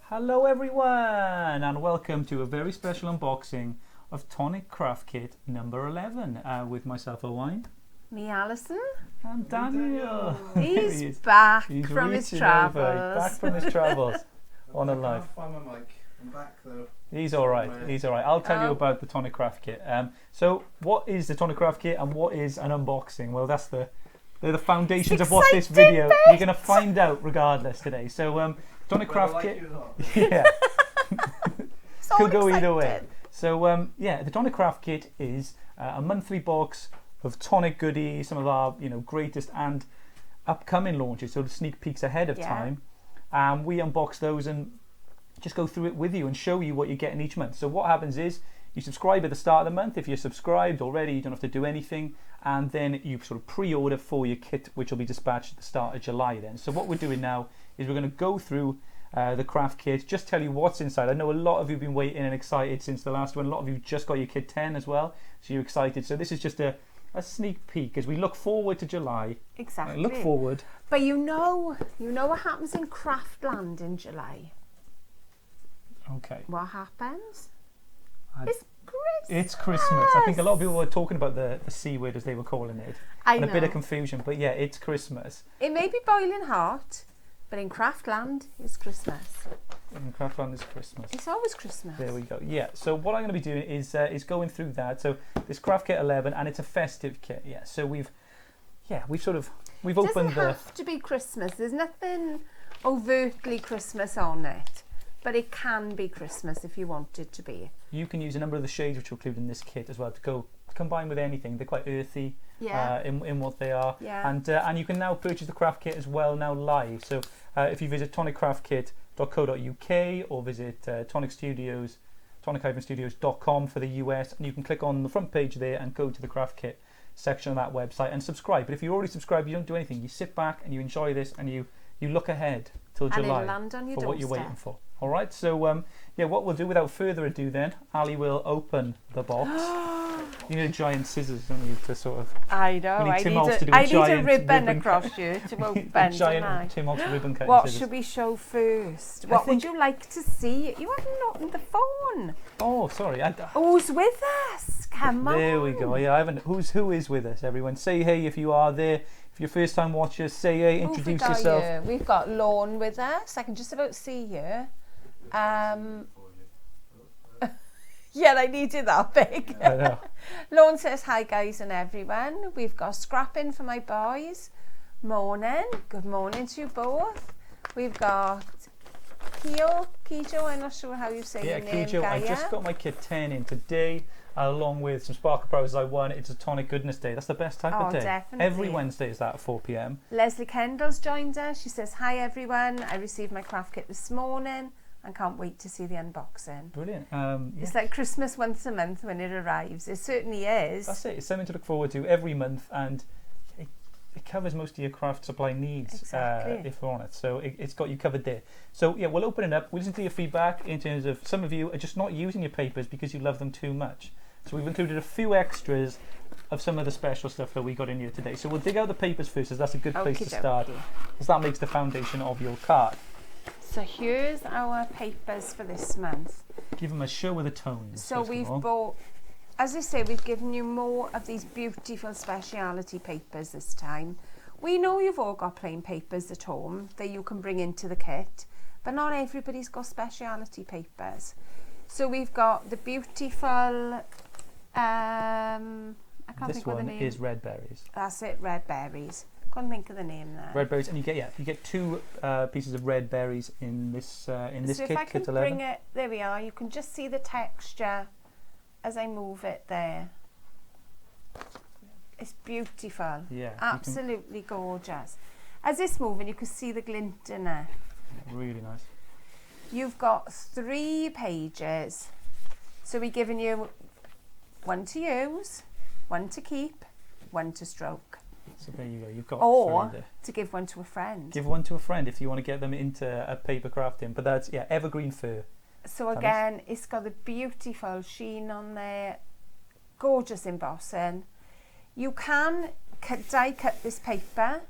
Hello everyone and welcome to a very special unboxing of Tonic Craft Kit number 11 with myself, Owain. Me, Alison. And Daniel. He's back He's from his reaching travels. over. Back from his travels on a life. I can't find my mic. I'm back though. He's alright, he's alright. I'll tell you about the Tonic Craft Kit. So what is the Tonic Craft Kit and what is an unboxing? Well, they're the foundations of what this video, you're going to find out regardless today. So Tonic Craft Kit, yeah, could go either way. So the Tonic Craft Kit is a monthly box of tonic goodies, some of our greatest and upcoming launches, so the sneak peeks ahead of time. We unbox those and just go through it with you and show you what you get in each month. So what happens is you subscribe at the start of the month. If you're subscribed already, you don't have to do anything, and then you sort of pre-order for your kit, which will be dispatched at the start of July then. So what we're doing now is we're going to go through the craft kit, just tell you what's inside. I know a lot of you have been waiting and excited since the last one. A lot of you just got your kit 10 as well, so you're excited. So this is just a sneak peek as we look forward to July. Exactly. Look forward. But you know what happens in Craftland in July? Okay. What happens? It's Christmas. It's Christmas. I think a lot of people were talking about the C word, as they were calling it. I and know. a bit of confusion, but yeah, it's Christmas. It may be boiling hot, but in Craftland, it's Christmas. In Craftland is Christmas. It's always Christmas. There we go. Yeah. So what I'm going to be doing is going through that. So this Craft Kit 11, and it's a festive kit. Yeah. So we've opened It doesn't have to be Christmas. There's nothing overtly Christmas on it, but it can be Christmas if you want it to be. You can use a number of the shades which are included in this kit as well to combine with anything. They're quite earthy. In what they are. Yeah. And you can now purchase the craft kit as well now live. So if you visit toniccraftkit.co.uk or visit tonic-studios.com for the US, and you can click on the front page there and go to the craft kit section of that website and subscribe. But if you're already subscribed, you don't do anything. You sit back and you enjoy this and you look ahead till July for what you're waiting for. All right. So what we'll do without further ado then, Ali will open the box. You need giant scissors, don't you, to sort of... I know. I need a ribbon across you to open. Giant Tim Holtz ribbon cutting What scissors. should we show first? What would you like to see? You haven't opened the phone. Oh, sorry. Who's with us? Come on. There we go. Yeah, I haven't. Who is with us? Everyone, say hey if you are there. If you're first time watchers, say hey. Introduce yourself. Here? We've got Lorne with us. I can just about see you. Yeah, I needed that big. I know. Lorne says hi guys and everyone. We've got scrapping for my boys. Morning. Good morning to you both. We've got Kijo, I'm not sure how you say your name. Kijo, I Gaia. just got my kit 10 in today, along with some Sparkle Prizes I won. It's a Tonic Goodness Day. That's the best type of day. Definitely. Every Wednesday is that at 4 p.m. Leslie Kendall's joined us. She says hi everyone. I received my craft kit this morning and can't wait to see the unboxing. Brilliant. It's like Christmas once a month when it arrives. It certainly is. That's it. It's something to look forward to every month, and it covers most of your craft supply needs if we're on it. So it's got you covered there. So yeah, we'll open it up. We'll listen to your feedback in terms of some of you are just not using your papers because you love them too much. So we've included a few extras of some of the special stuff that we got in here today. So we'll dig out the papers first, as that's a good place to start, because that makes the foundation of your card. So here's our papers for this month. Give them a show with the tones. So we've bought, as I say, we've given you more of these beautiful speciality papers this time. We know you've all got plain papers at home that you can bring into the kit, but not everybody's got speciality papers. So we've got the beautiful, I can't think of the name. This one is Red Berries. That's it, Red Berries. Can't think of the name there. Red berries, and you get two pieces of red berries in this kit. So if I can bring it, there we are. You can just see the texture as I move it there. It's beautiful. Yeah, absolutely gorgeous. As it's moving, you can see the glint in it. Really nice. You've got 3 pages, so we're giving you 1 to use, 1 to keep, 1 to stroke. So there you go. You've got or 3 there. To give 1 to a friend. Give 1 to a friend if you want to get them into a paper crafting. But that's evergreen fur. So again, it's got the beautiful sheen on there, gorgeous embossing. You can die cut this paper.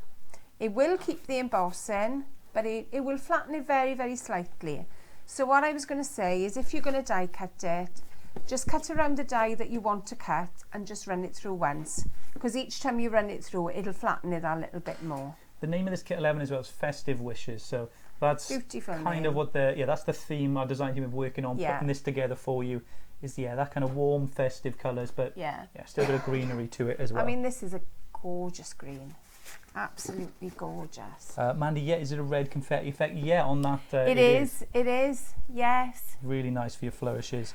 It will keep the embossing, but it will flatten it very, very slightly. So what I was going to say is if you're going to die cut it, just cut around the die that you want to cut and just run it through once. Because each time you run it through, it'll flatten it a little bit more. The name of this kit 11 as well is Festive Wishes. So that's Beautiful kind name. of what that's the theme our design team is working on, putting this together for you. Is that kind of warm, festive colours, but still a bit of greenery to it as well. I mean, this is a gorgeous green. Absolutely gorgeous. Mandy, is it a red confetti effect? Yeah, on that. It is, yes. Really nice for your flourishes.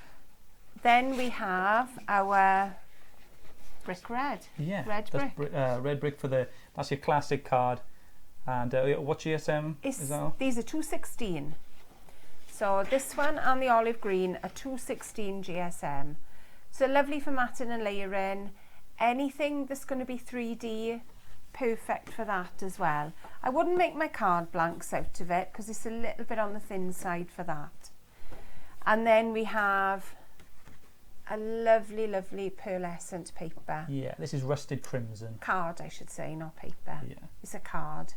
Then we have our brick red. Yeah, red brick. Red brick that's your classic card. And what GSM is that? These are 216. So this one and the olive green are 216 GSM. So lovely for matting and layering. Anything that's going to be 3D, perfect for that as well. I wouldn't make my card blanks out of it because it's a little bit on the thin side for that. And then we have a lovely, lovely pearlescent paper. Yeah, this is rusted crimson. Card, I should say, not paper. Yeah. It's a card.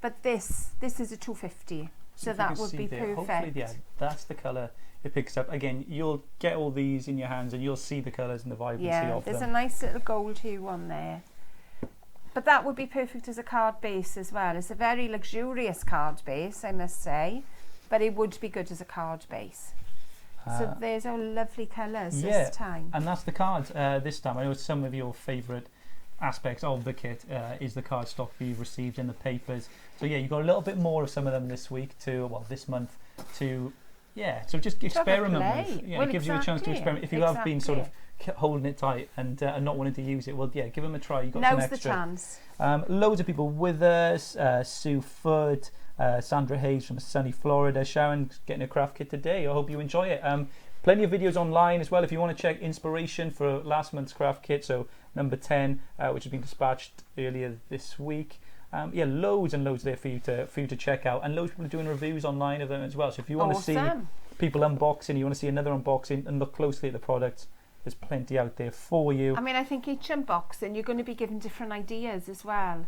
But this is a 250. So that would be perfect. Hopefully, that's the colour it picks up. Again, you'll get all these in your hands and you'll see the colours and the vibrancy of them. There's a nice little gold hue on there. But that would be perfect as a card base as well. It's a very luxurious card base, I must say, but it would be good as a card base. So there's our lovely colours this time. And that's the cards this time. I know some of your favourite aspects of the kit is the card stock you've received in the papers. So you've got a little bit more of some of them this week this month to so just experiment with. It gives you a chance to experiment. If you have been sort of holding it tight and not wanting to use it, give them a try. You've got some extra. Now's the chance. Loads of people with us. Sue Foot, Sandra Hayes from sunny Florida, Sharon getting a craft kit today. I hope you enjoy it. Plenty of videos online as well if you want to check inspiration for last month's craft kit, so number 10, which has been dispatched earlier this week. Loads and loads there for you to check out, and loads of people are doing reviews online of them as well. So if you want to see people unboxing, you want to see another unboxing and look closely at the products, there's plenty out there for you. I mean, I think each unboxing you're going to be given different ideas as well,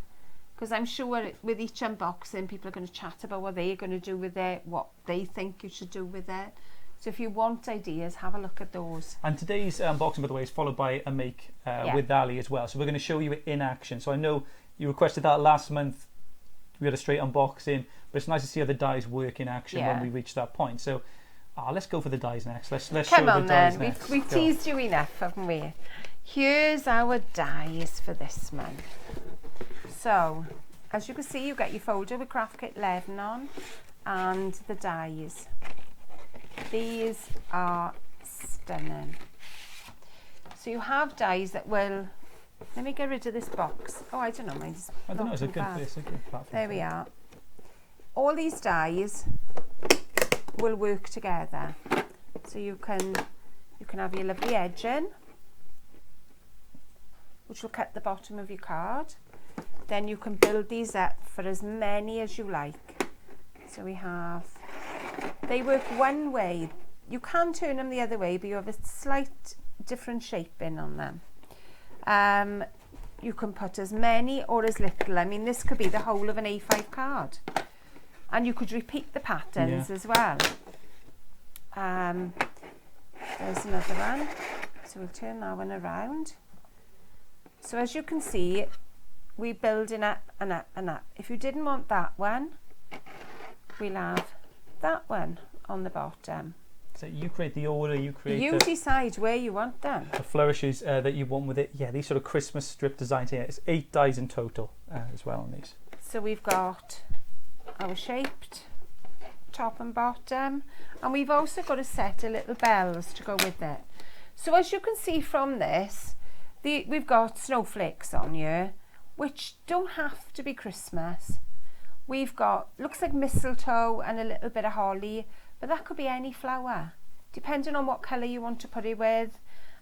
because I'm sure with each unboxing people are going to chat about what they're going to do with it, what they think you should do with it. So if you want ideas, have a look at those. And today's unboxing, by the way, is followed by a make with Ali as well. So we're going to show you it in action. So I know you requested that last month. We had a straight unboxing, but it's nice to see how the dies work in action when we reach that point. So let's go for the dies next. Let's show the dies next. We've teased you enough, haven't we? Here's our dies for this month. So, as you can see, you get your folder with Craft Kit 11 on and the dies. These are stunning. So you have dies that will... Let me get rid of this box. Oh, I don't know. Mine's I don't know. It's a good platform. There we are. All these dies will work together. So you can have your lovely edging, which will cut the bottom of your card. Then you can build these up for as many as you like. So we have... They work one way. You can turn them the other way, but you have a slight different shaping on them. You can put as many or as little. I mean, this could be the whole of an A5 card. And you could repeat the patterns as well. There's another one. So we'll turn that one around. So as you can see, we're building up and up and up. If you didn't want that one, we'll have that one on the bottom. So you create the order, you decide where you want them. The flourishes that you want with it. Yeah, these sort of Christmas strip designs here. It's 8 dies in total as well on these. So we've got our shaped top and bottom, and we've also got a set of little bells to go with it. So as you can see from this, we've got snowflakes on here, which don't have to be Christmas. We've got, looks like mistletoe and a little bit of holly, but that could be any flower, depending on what colour you want to put it with.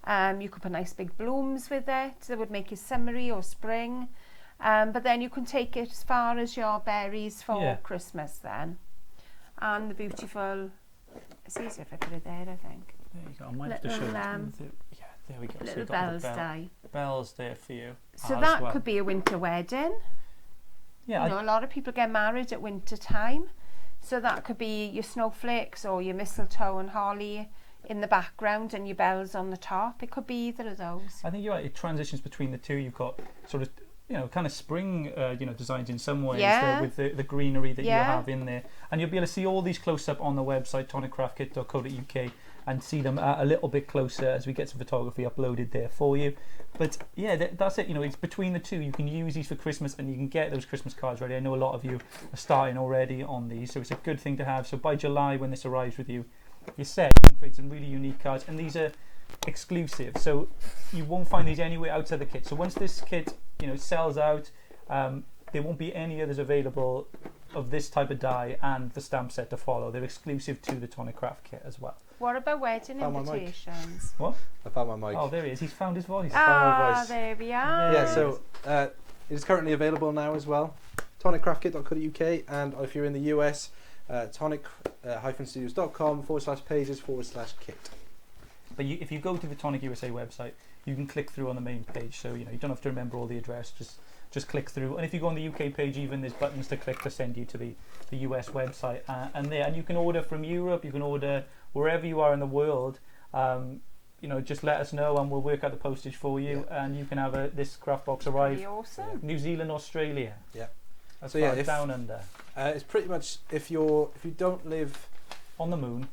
You could put nice big blooms with it that would make it summery or spring. But then you can take it as far as your berries for Christmas then. And the beautiful, it's easier if I put it there, I think. There you go. I might have to show it. Yeah, there we go. Little so bells die. Bells there for you. So that could be a winter wedding. Yeah, you know, a lot of people get married at winter time. So that could be your snowflakes or your mistletoe and holly in the background and your bells on the top. It could be either of those. I think you're right. It transitions between the two. You've got sort of, kind of spring, designs in some ways with the greenery that you have in there. And you'll be able to see all these close up on the website, toniccraftkit.co.uk, and see them a little bit closer as we get some photography uploaded there for you. But yeah, that's it. It's between the two. You can use these for Christmas and you can get those Christmas cards ready. I know a lot of you are starting already on these, so it's a good thing to have. So by July, when this arrives with you, you're set. You can create some really unique cards, and these are exclusive, so you won't find these anywhere outside the kit. So once this kit sells out, there won't be any others available of this type of die and the stamp set to follow. They're exclusive to the Tonic Craft Kit as well. What about wedding invitations? What? I found my mic. Oh, there he is. He's found his voice. There we are. Yeah, so it is currently available now as well. toniccraftkit.co.uk, and if you're in the US, tonic-studios.com/pages/kit. But if you go to the Tonic USA website, you can click through on the main page, so you don't have to remember all the address. Just click through, and if you go on the UK page, even there's buttons to click to send you to the US website, and you can order from Europe. You can order wherever you are in the world. Just let us know, and we'll work out the postage for you, and you can have this craft box arrive. Pretty awesome. New Zealand, Australia. Yeah. That's so down under. It's pretty much if you don't live on the moon.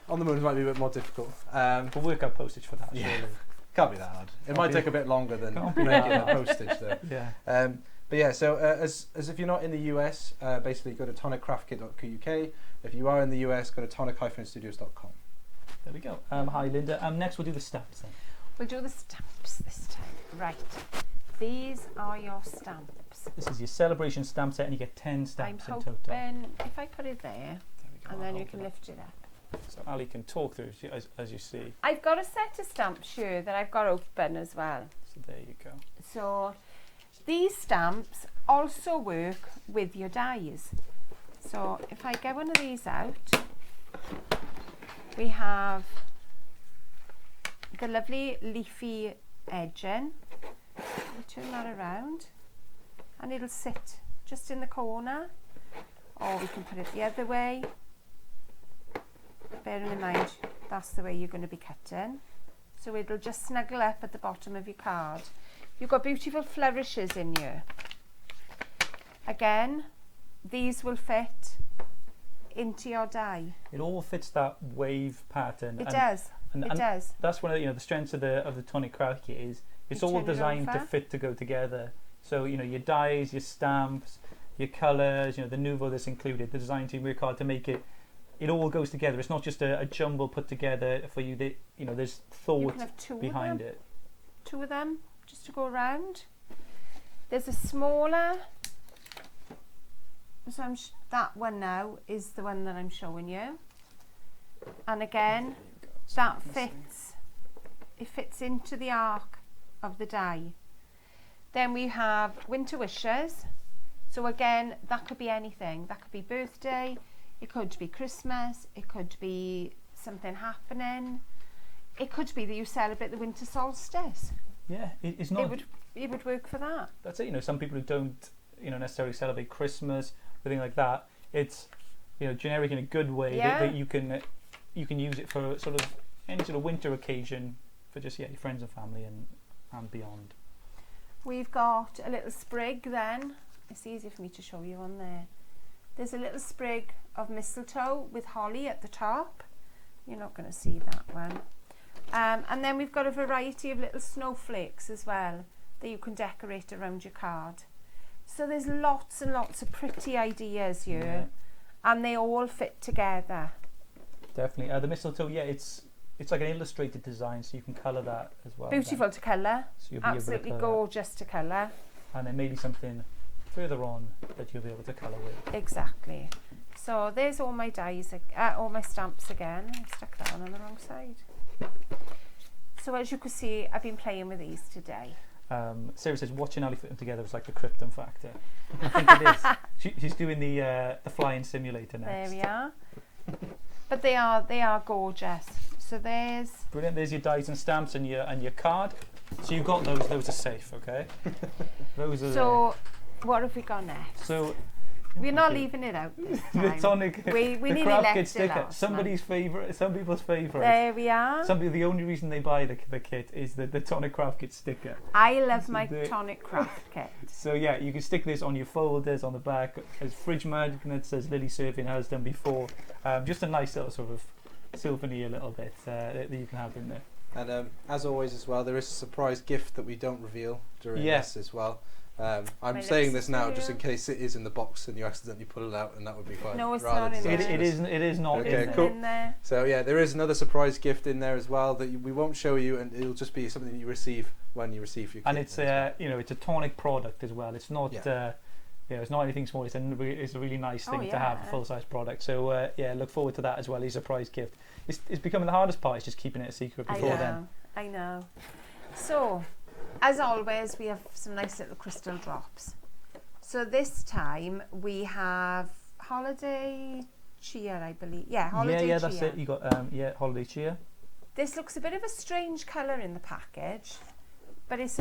On the moon, it might be a bit more difficult. We'll work out postage for that. Yeah. Surely. Can't be that hard. It might take a bit longer than making the postage though. Yeah. But yeah, so as if you're not in the US, basically go to toniccraftkit.co.uk. If you are in the US, go to tonic-studios.com. There we go. Hi Linda. Next we'll do the stamps then. We'll do the stamps this time. Right. These are your stamps. This is your celebration stamp set, and you get 10 stamps in total. If I put it there and then you can lift it up. So Ali can talk through as you see. I've got a set of stamps here that I've got open as well. So there you go. So these stamps also work with your dies. So if I get one of these out, we have the lovely leafy edging. We turn that around and it'll sit just in the corner, or we can put it the other way. Bearing in mind that's the way you're going to be cutting, so it'll just snuggle up at the bottom of your card. You've got beautiful flourishes in here. Again, these will fit into your die. It all fits that wave pattern. It does. It does. That's one of the strengths of the Tonic Craft Kit is it's all designed to fit to go together. So your dies, your stamps, your colours, the Nuvo that's included. The design team work hard to make it. It all goes together. It's not just a jumble put together for you. That there's thought behind it. 2 of them just to go around. There's a smaller. So that one now is the one that I'm showing you. And again, that fits. It fits into the arc of the die. Then we have Winter Wishes. So again, that could be anything. That could be birthday. It could be Christmas, it could be something happening, it could be that you celebrate the winter solstice. Yeah, it's not. It would work for that. That's it. Some people who don't, necessarily celebrate Christmas, anything like that. It's, generic in a good way. Yeah. That you can use it for sort of any sort of winter occasion for just your friends and family and beyond. We've got a little sprig then. It's easier for me to show you on there. There's a little sprig of mistletoe with holly at the top. You're not going to see that one. And then we've got a variety of little snowflakes as well that you can decorate around your card. So there's lots and lots of pretty ideas here, and they all fit together. Definitely. The mistletoe, it's like an illustrated design, so you can colour that as well. Beautiful to colour. So absolutely gorgeous to colour. And then maybe something further on that you'll be able to colour with. Exactly. So there's all my dies, all my stamps again. I stuck that one on the wrong side. So as you can see, I've been playing with these today. Sarah says watching Ali put them together was like the Krypton factor. I think it is. She's doing the flying simulator next. There we are. But they are gorgeous. So there's brilliant. There's your dies and stamps and your card. So you've got those. Those are safe, okay? Those are. So what have we got next? So We're not leaving it out this The time. Tonic, We the nearly craft left kit it sticker. last Somebody's favourite, some people's favourite. There we are. Some people, the only reason they buy the kit is the Tonic Craft Kit sticker. I love my the- Tonic Craft Kit. So yeah, you can stick this on your folders, on the back, as fridge magnets, as Lily Serving has done before. Just a nice little sort of souvenir little bit that you can have in there. And as always as well, there is a surprise gift that we don't reveal during this as well. I'm saying this now just in case it is in the box and you accidentally pull it out, and that would be quite No, it's rather not in there. disastrous. It is not Okay, in there. cool. In there. So yeah, there is another surprise gift in there as well that we won't show you, and it'll just be something that you receive when you receive your kit. And it's it's a Tonic product as well. It's not it's not anything small. It's a really nice thing to have, a full size product. So look forward to that as well. It's a surprise gift. It's becoming the hardest part. It's just keeping it a secret before then. I know. So, as always, we have some nice little crystal drops. So this time we have Holiday Cheer, I believe. Yeah, Holiday Cheer. That's it. You got Holiday Cheer. This looks a bit of a strange colour in the package, but it's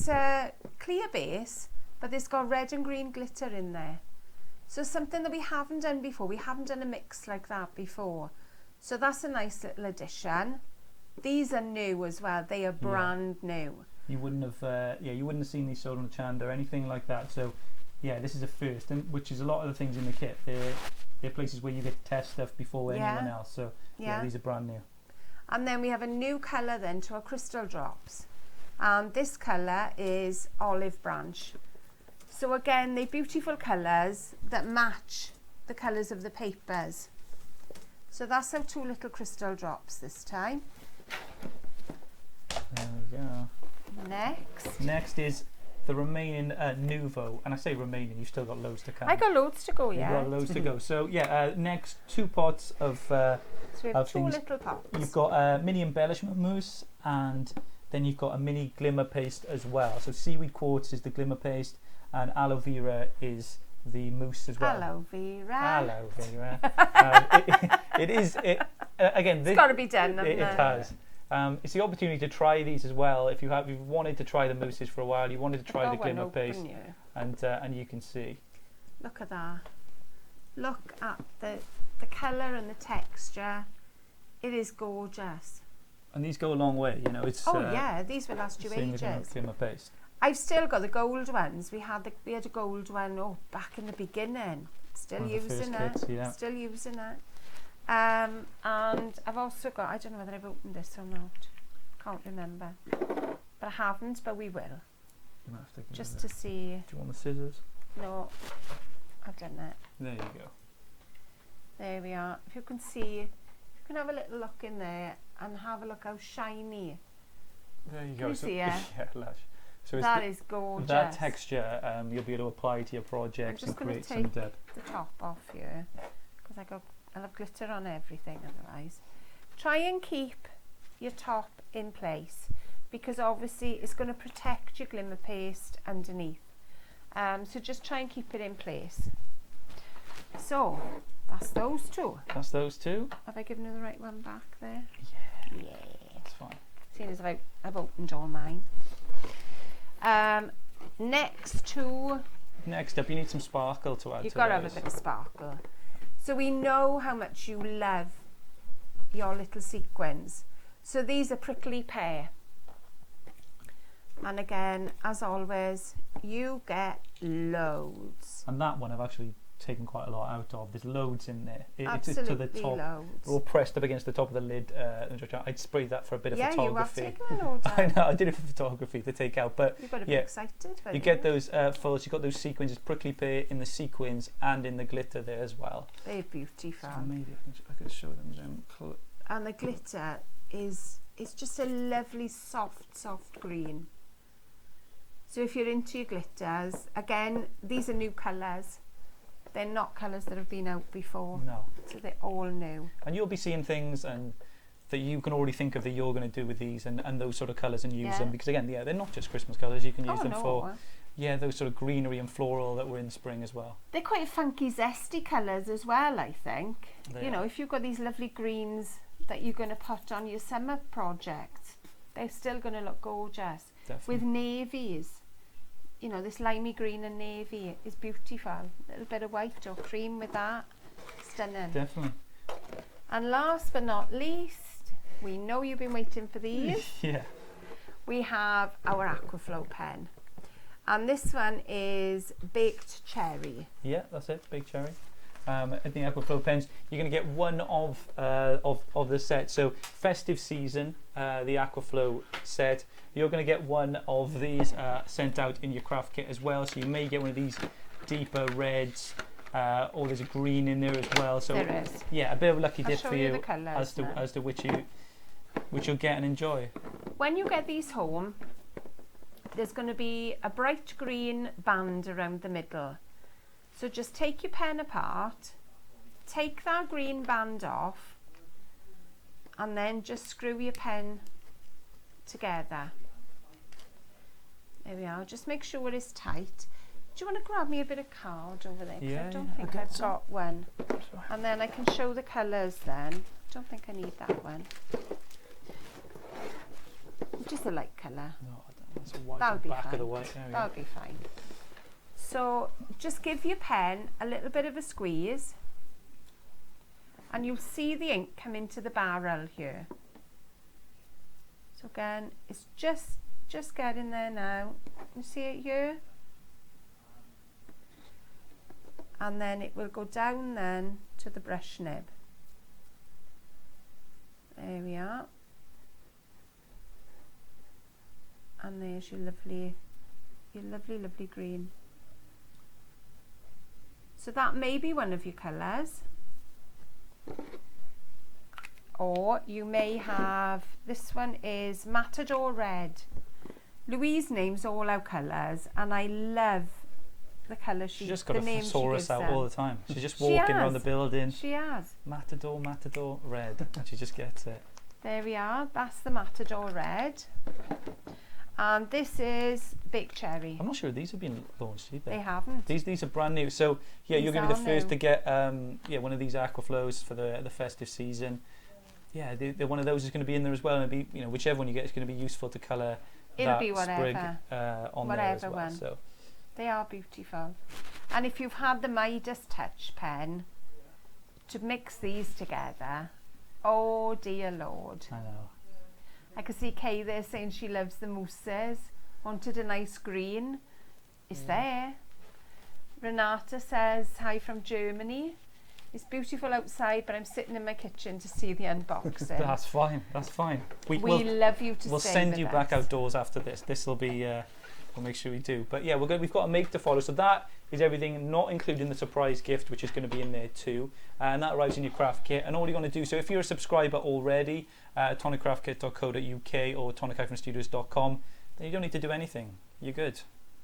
a clear base, but it's got red and green glitter in there. So something that we haven't done before. We haven't done a mix like that before. So that's a nice little addition. These are new as well. They are brand new. You wouldn't have seen these sold on the Chanda or anything like that. So this is a first, and which is a lot of the things in the kit. They're places where you get to test stuff before anyone else. So these are brand new. And then we have a new colour then to our crystal drops. And this colour is Olive Branch. So again, they're beautiful colours that match the colours of the papers. So that's our 2 little crystal drops this time. There we go. Next is the remaining Nuvo, and I say remaining, you've still got loads to come. I got loads to go, You've got loads to go. So next 2 pots of so we have 2 things. little pots. You've got a mini embellishment mousse, and then you've got a mini glimmer paste as well. So seaweed quartz is the glimmer paste, and aloe vera is the mousse as well. Aloe vera. Aloe vera. Again, it's got to be done. It has. It's the opportunity to try these as well. If you've wanted to try the mousses for a while, you wanted to try the glimmer paste, and you can see. Look at that. Look at the colour and the texture. It is gorgeous. And these go a long way, It's these will last you ages. Glimmer paste. I've still got the gold ones. We had a gold one back in the beginning. Still using it. Kits, Still using it. And I've also got, I don't know whether I've opened this or not. Can't remember. But I haven't, but we will. Just to see. Do you want the scissors? No, I've done it. There you go. There we are. If you can see, you can have a little look in there and have a look how shiny. There you Can go. you see it? Yeah, lush. So That is gorgeous. That texture, you'll be able to apply to your projects and create some depth. The top off here because I'll have glitter on everything otherwise. Try and keep your top in place because obviously it's going to protect your glimmer paste underneath. So just try and keep it in place. So that's those 2. That's those 2. Have I given you the right one back there? Yeah. That's fine. Seeing as I've opened all mine. Next up, you need some sparkle to add. You've got to have a bit of sparkle. So we know how much you love your little sequins. So these are prickly pear. And again, as always, you get loads. And that one I've actually taken quite a lot out of. There's loads in there. Absolutely it's to the top. Loads. They're all pressed up against the top of the lid. I'd sprayed that for a bit of photography. Yeah, you have taken loads out. I know, I did it for photography to take out. But you've got to be excited. You get those folds. You've got those sequins, prickly pear in the sequins and in the glitter there as well. They're beautiful. So maybe I could show them then. And the glitter it's just a lovely soft green. So if you're into your glitters, again, these are new colours. They're not colours that have been out before. No. So they're all new. And you'll be seeing things and that you can already think of that you're going to do with these and those sort of colours and use them. Because again, they're not just Christmas colours. You can use them for those sort of greenery and floral that were in spring as well. They're quite funky, zesty colours as well, I think. They are. If you've got these lovely greens that you're going to put on your summer project, they're still going to look gorgeous. Definitely. With navies. you know, this limey green and navy is beautiful. A little bit of white or cream with that. Stunning. Definitely. And last but not least, we know you've been waiting for these. Yeah. We have our Aquaflow pen. And this one is baked cherry. Yeah, that's it, baked cherry. I think Aquaflow pens, you're going to get one of the set. So festive season, the Aquaflow set, you're going to get one of these sent out in your craft kit as well. So you may get one of these deeper reds, or there's a green in there as well. So there is. Yeah, a bit of a lucky dip for you as to which you'll get and enjoy. When you get these home, there's going to be a bright green band around the middle. So just take your pen apart, take that green band off, and then just screw your pen together. There we are. Just make sure it is tight. Do you want to grab me a bit of card over there? Yeah, I don't think I've got one. And then I can show the colours then. Don't think I need that one. Just a light colour. No, that's a white. That'll be back fine. of the white. That'll be fine. So just give your pen a little bit of a squeeze, and you'll see the ink come into the barrel here. So again, it's just getting there now. You see it here? And then it will go down then to the brush nib. There we are. And there's your lovely green. So that may be one of your colours. Or you may have, this one is Matador Red. Louise names all our colours, and I love the colour she's just got a thesaurus out all the time. She's just walking around the building. She has. Matador Red, and she just gets it. There we are. That's the Matador Red. And this is baked cherry. I'm not sure these have been launched either. They haven't. These are brand new. So yeah, you're going to be the first to get one of these Aquaflows for the festive season. Yeah, one of those is going to be in there as well, and it'll be, whichever one you get is going to be useful to colour. It'll be whatever. Sprig, on whatever there as well. one. So they are beautiful. And if you've had the Midas Touch pen to mix these together, oh dear Lord. I know. I can see Kay there saying she loves the mousses. Wanted a nice green. It's there. Renata says, hi from Germany. It's beautiful outside, but I'm sitting in my kitchen to see the unboxing. That's fine. That's fine. We'll love you to We'll stay send with you us. back outdoors after this. This will be. We'll make sure we do. But yeah, we've got a make to follow. So that is everything, not including the surprise gift, which is going to be in there too. And that arrives in your craft kit. And all you're going to do, so if you're a subscriber already, tonicraftkit.co.uk or tonic-studios.com, then you don't need to do anything. You're good.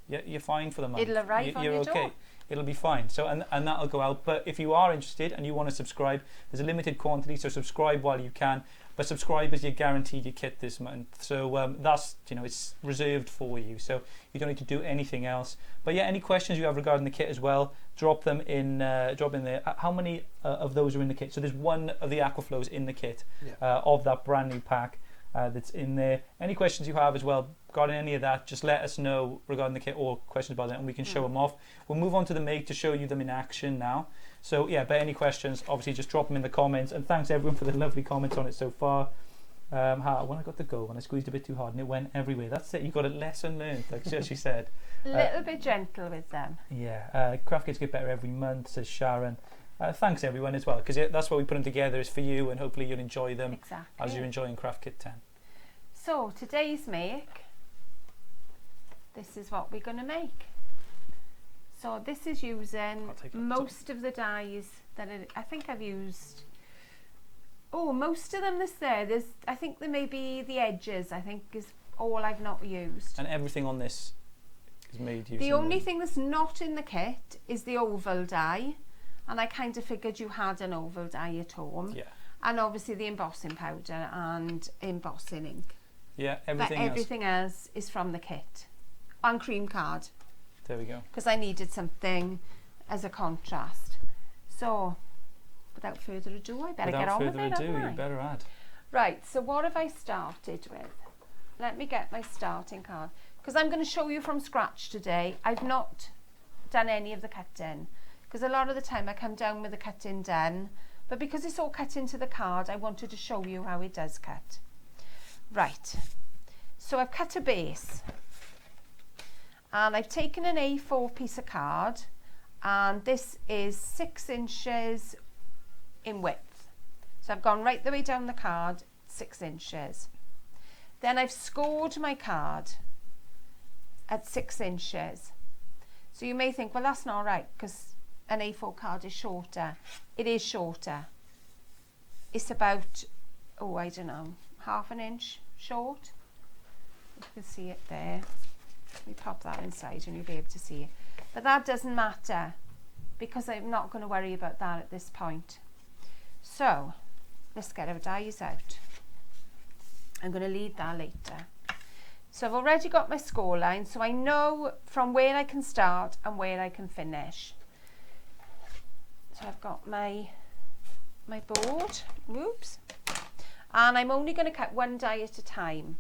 You're fine for the month. It'll arrive on your okay. door. It'll be fine. So and that'll go out. But if you are interested and you want to subscribe, there's a limited quantity, so subscribe while you can. But subscribers, you're guaranteed your kit this month. So that's, it's reserved for you. So you don't need to do anything else. But yeah, any questions you have regarding the kit as well, drop them in there. How many of those are in the kit? So there's one of the Aquaflows in the kit of that brand new pack that's in there. Any questions you have as well regarding any of that, just let us know regarding the kit or questions about it, and we can show them off. We'll move on to the make to show you them in action now. So yeah, but any questions, obviously just drop them in the comments, and thanks everyone for the lovely comments on it so far. When I got the go, when I squeezed a bit too hard and it went everywhere. That's it, you got a lesson learned, like she said. A little bit gentle with them. Yeah, craft kits get better every month, says Sharon. Thanks everyone as well, because that's why we put them together, is for you, and hopefully you'll enjoy them as you're enjoying Craft Kit 10. So today's make, this is what we're going to make. So this is using most of the dyes that I think I've used. Oh, most of them there's I think there may be the edges, I think is all I've not used. And everything on this is made using the only thing that's not in the kit is the oval dye, and I kind of figured you had an oval dye at home. Yeah. And obviously the embossing powder and embossing ink. Yeah, everything else is from the kit. And cream card. There we go. Because I needed something as a contrast. So, without further ado, I better get on with it. Without further ado, you better add. Right, so what have I started with? Let me get my starting card. because I'm going to show you from scratch today. I've not done any of the cutting, because a lot of the time I come down with the cutting done, but because it's all cut into the card, I wanted to show you how it does cut. Right, so I've cut a base, and I've taken an A4 piece of card, and this is 6 inches in width. So I've gone right the way down the card, 6 inches. Then I've scored my card at 6 inches. So you may think, well, that's not right, because an A4 card is shorter. It is shorter. It's about, oh, I don't know, half an inch short. You can see it there. Let me pop that inside and you'll be able to see it. But that doesn't matter, because I'm not going to worry about that at this point. So let's get our dies out. I'm going to leave that later. So I've already got my score line, so I know from where I can start and where I can finish. So I've got my board, whoops, and I'm only going to cut one die at a time.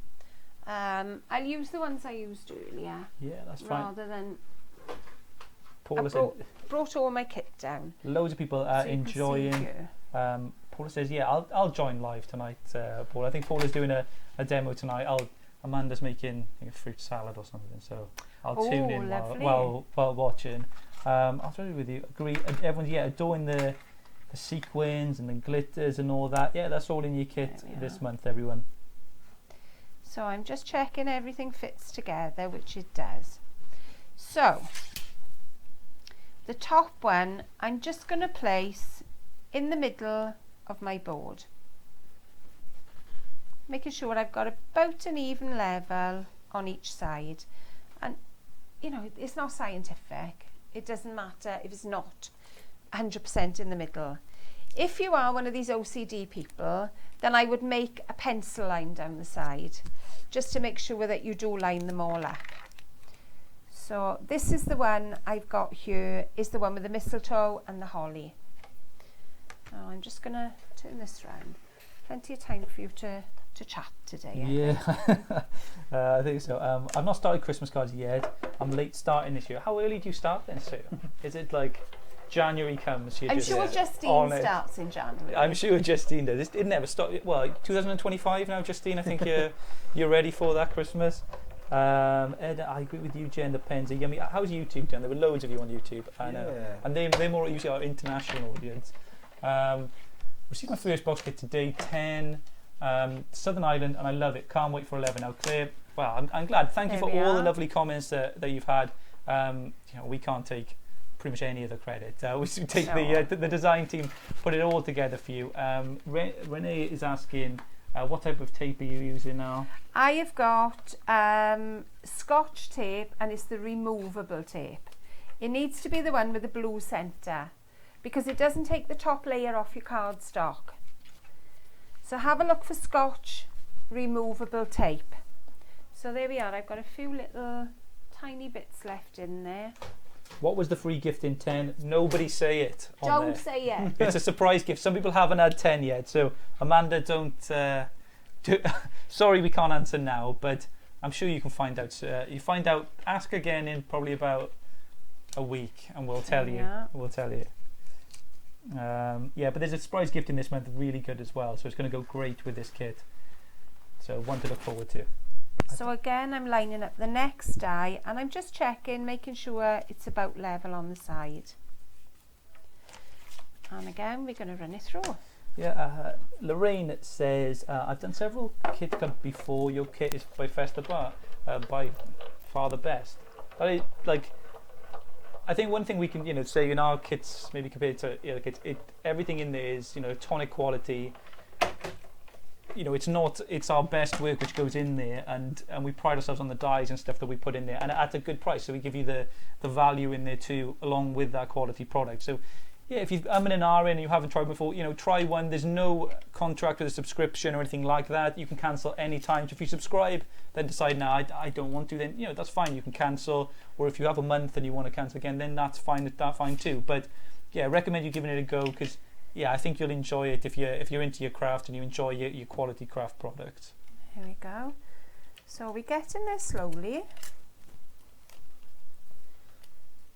I'll use the ones I used earlier. Yeah, that's fine. Rather than Paula brought all my kit down. Loads of people are enjoying. Paula says, yeah, I'll join live tonight, Paula. I think Paula's doing a demo tonight. Amanda's making a fruit salad or something, so I'll tune in while watching. I'll tell you with you, agree. Everyone's adoring the sequins and the glitters and all that. Yeah, that's all in your kit this month, everyone. So I'm just checking everything fits together, which it does. So the top one I'm just going to place in the middle of my board, making sure I've got about an even level on each side. And you know, it's not scientific. It doesn't matter if it's not 100% in the middle. If you are one of these OCD people, then I would make a pencil line down the side, just to make sure that you do line them all up. So this is the one I've got here, is the one with the mistletoe and the holly. Now I'm just going to turn this round. Plenty of time for you to chat today. Yeah, I think so. I've not started Christmas cards yet. I'm late starting this year. How early do you start then, Sue? Is it like January comes? I'm sure Justine starts in January. I'm sure Justine does. It never stopped. Well, 2025 now, Justine. I think you're ready for that Christmas. Ed, I agree with you, Jen. The pens are yummy. How's YouTube done? There were loads of you on YouTube. I know, and they're more usually our international audience. Received my first box kit today, 10. Southern Island, and I love it. Can't wait for 11 now. Claire, well, I'm glad. Thank you for all the lovely comments that you've had. We can't take pretty much any of the credit. We take the design team, put it all together for you. Renee is asking, what type of tape are you using now? I have got Scotch tape, and it's the removable tape. It needs to be the one with the blue centre, because it doesn't take the top layer off your cardstock. So have a look for Scotch removable tape. So there we are. I've got a few little tiny bits left in there. What was the free gift in 10? Nobody say it. Don't say it. It's a surprise gift. Some people haven't had 10 yet. So Amanda, sorry, we can't answer now, but I'm sure you can find out. You find out. Ask again in probably about a week, and we'll tell you. We'll tell you. But there's a surprise gift in this month, really good as well, so it's going to go great with this kit, so one to look forward to. So again, I'm lining up the next die, and I'm just checking, making sure it's about level on the side, and again we're going to run it through. Lorraine says, I've done several kit cuts before. Your kit is by Festive, by far the best. I think one thing we can, say in our kits, maybe compared to other kits, everything in there is, tonic quality. It's our best work which goes in there, and we pride ourselves on the dyes and stuff that we put in there, and at a good price. So we give you the value in there too, along with that quality product. So if you've in an RN and you haven't tried before, try one. There's no contract with a subscription or anything like that. You can cancel any time. So if you subscribe, then decide, no, I don't want to, then that's fine. You can cancel. Or if you have a month and you want to cancel again, then that's fine. That's fine too. But I recommend you giving it a go, because I think you'll enjoy it if you're into your craft and you enjoy your quality craft products. Here we go. So we're getting there slowly.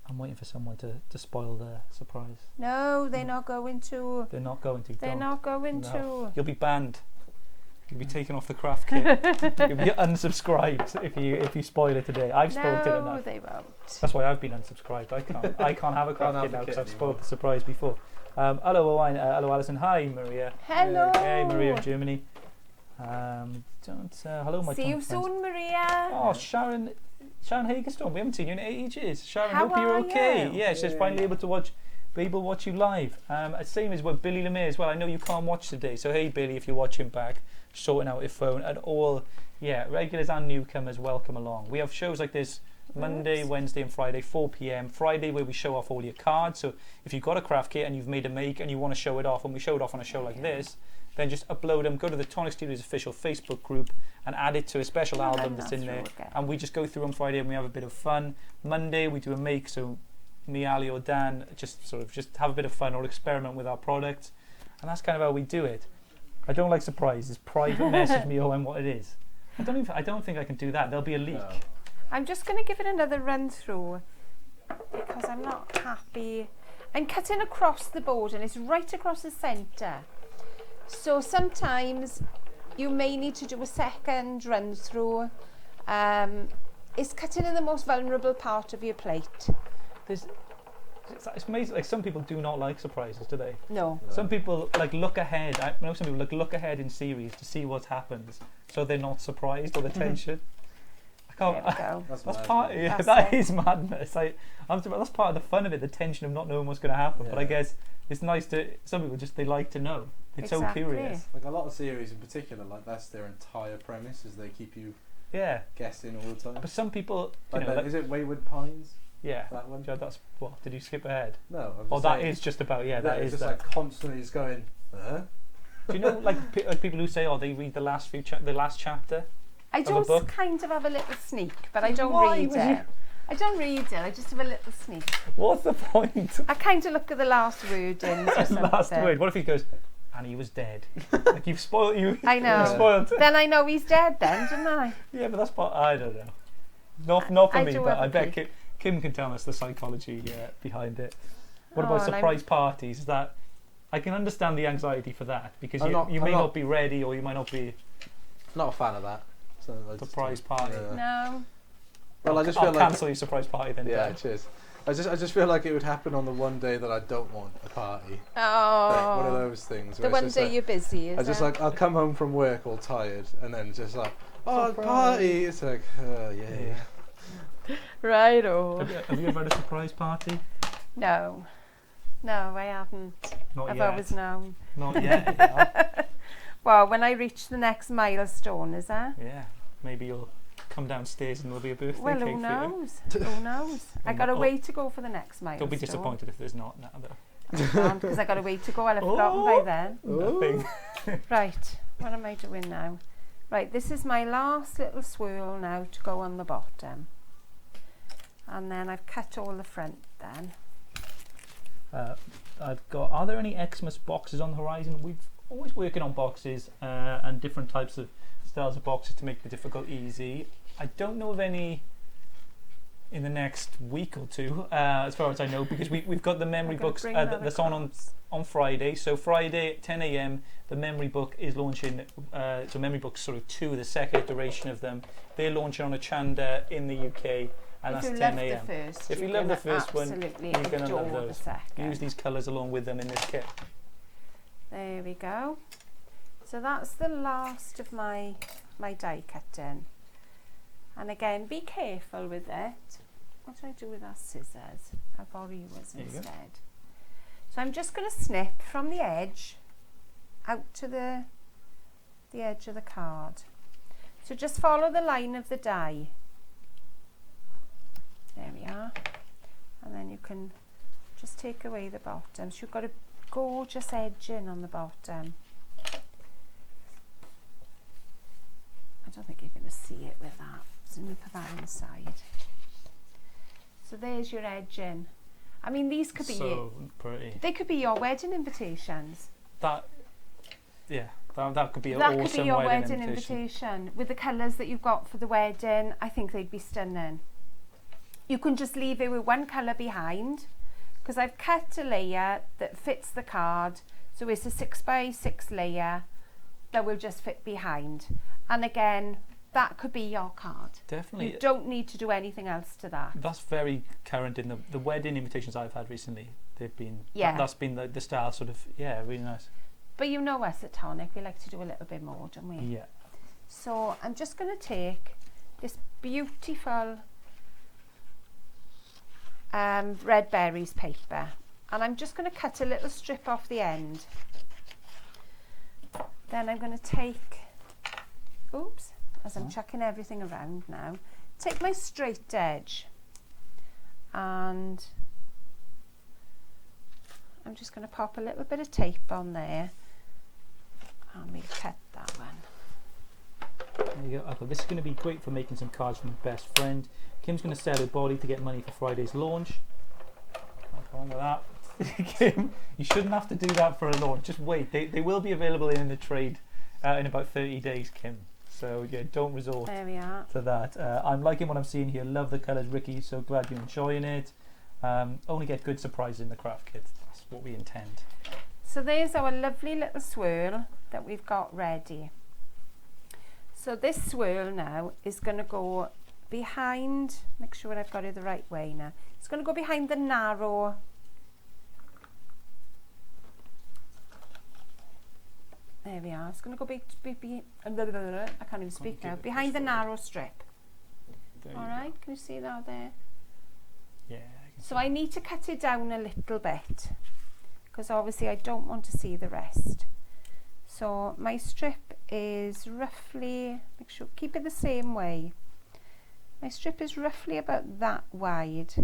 I'm waiting for someone to spoil the surprise. No, they're not going to. They're not going to. They're don't. not going No. to. You'll be banned. You'll be taken off the craft kit. You'll be unsubscribed if you spoil it today. I've spoiled it No, enough. they won't. That's why I've been unsubscribed. I can't have a craft kit now because I've spoiled the surprise before. Hello, Owen. Hello, Alison. Hi, Maria. Hello. Hey, Maria in Germany. Hello, my See you friends. soon, Maria. Oh, Sharon Hagerstone. We haven't seen you in ages. Sharon, How hope you're are okay. you? Yeah, she's finally able to watch you live. Same as what Billy Lemay as well. I know you can't watch today, so hey Billy, if you're watching back, sorting out your phone, and all, regulars and newcomers, welcome along. We have shows like this Monday, Wednesday and Friday, 4 p.m. Friday where we show off all your cards. So if you've got a craft kit and you've made a make and you want to show it off, and we show it off on a show like this, then just upload them, go to the Tonic Studios official Facebook group and add it to a special album that's in there. And we just go through on Friday and we have a bit of fun. Monday we do a make, so me, Ali or Dan just have a bit of fun or experiment with our products. And that's kind of how we do it. I don't like surprises. Private message me what it is. I don't think I can do that. There'll be a leak. No. I'm just going to give it another run through because I'm not happy. I'm cutting across the board and it's right across the centre. So sometimes you may need to do a second run through. It's cutting in the most vulnerable part of your plate. It's amazing. Like some people do not like surprises, do they? No. Some people look ahead. I know some people look ahead in series to see what happens, so they're not surprised or the tension. I can't. There we go. That's part. Yeah, that is madness. That's part of the fun of it, the tension of not knowing what's going to happen. But I guess it's nice to. Some people they like to know. They're so curious. Like a lot of series in particular, like that's their entire premise, is they keep you guessing all the time. But some people, is it Wayward Pines? Yeah, that one. That's what. Did you skip ahead? No. That is just about. Yeah, that is just like constantly just going. Huh? Do you know like people who say, they read the last chapter? I just kind of have a little sneak, but I don't read it. I don't read it. I just have a little sneak. What's the point? I kind of look at the last word in. Last word. What if he goes? And he was dead. Like you've spoiled you. I know. You've spoiled. Then I know he's dead. Then, don't I? Yeah, but that's part. I don't know. Not for me, but I bet Kim can tell us the psychology behind it. What about surprise parties? Is that I can understand the anxiety for that because you may not be ready or you might not be. Not a fan of that. Surprise party. No. Well, I just I'll feel like cancel your surprise party then. Yeah, Dan. cheers. I just feel like it would happen on the one day that I don't want a party. Oh. Like one of those things. The one day you're busy. I'll come home from work all tired and then just like, surprise. Party. It's like, yay. Right. Oh. Have you ever had a surprise party? No, I haven't. Not yet. I've always known. Not yet. Yeah. Well, when I reach the next milestone, is that? Yeah. Maybe you'll come downstairs and there'll be a birthday Well, cake who for you. knows? Who knows? I got a way to go for the next milestone. Don't be disappointed if there's not now though. Because I got a way to go. I'll have forgotten by then. Nothing. Right. What am I doing now? Right. This is my last little swirl now to go on the bottom. And then I've cut all the front then. Are there any Xmas boxes on the horizon? We've always working on boxes and different types of styles of boxes to make the difficult easy. I don't know of any in the next week or two, as far as I know, because we've got the memory books that's on Friday. So Friday at 10 a.m. the memory book is launching. So memory books sort of 2, the second iteration of them. They're launching on a Chanda in the UK. And that's 10 a.m. If you love the first one, you're going to love those. Use these colours along with them in this kit. There we go. So that's the last of my die cutting. And again, be careful with it. What do I do with our scissors? I'll borrow yours instead. So I'm just going to snip from the edge out to the edge of the card. So just follow the line of the die. There we are. And then you can just take away the bottom. So you've got a gorgeous edging on the bottom. I don't think you're going to see it with that. So I'm going to put that inside. So there's your edging. I mean, these could be so pretty. They could be your wedding invitations. That, yeah. That could be an That awesome could be your wedding invitation. invitation. With the colours that you've got for the wedding, I think they'd be stunning. You can just leave it with one colour behind, because I've cut a layer that fits the card. So it's a 6x6 layer that will just fit behind. And again, that could be your card. Definitely. You don't need to do anything else to that. That's very current in the wedding invitations I've had recently. They've been, Yeah. that's been the style sort of, yeah, really nice. But you know us at Tonic, we like to do a little bit more, don't we? Yeah. So I'm just going to take this beautiful red berries paper, and I'm just going to cut a little strip off the end. Then I'm going to take, oops, as I'm chucking everything around now, take my straight edge, and I'm just going to pop a little bit of tape on there, and we'll cut that one. There you go. Okay, this is going to be great for making some cards for my best friend. Kim's going to sell her body to get money for Friday's launch. Can't go on with that. Kim, you shouldn't have to do that for a launch. Just wait. They will be available in the trade in about 30 days, Kim. So yeah, don't resort There we are. to that. I'm liking what I'm seeing here. Love the colours, Ricky. So glad you're enjoying it. Only get good surprises in the craft kit. That's what we intend. So there's our lovely little swirl that we've got ready. So this swirl now is going to go behind, make sure I've got it the right way now. It's going to go behind the narrow, there we are. It's going to go I can't even speak now. Behind the narrow strip. All right, can you see that there? Yeah. So I need to cut it down a little bit, because obviously I don't want to see the rest. So my strip is roughly, make sure, keep it the same way. My strip is roughly about that wide.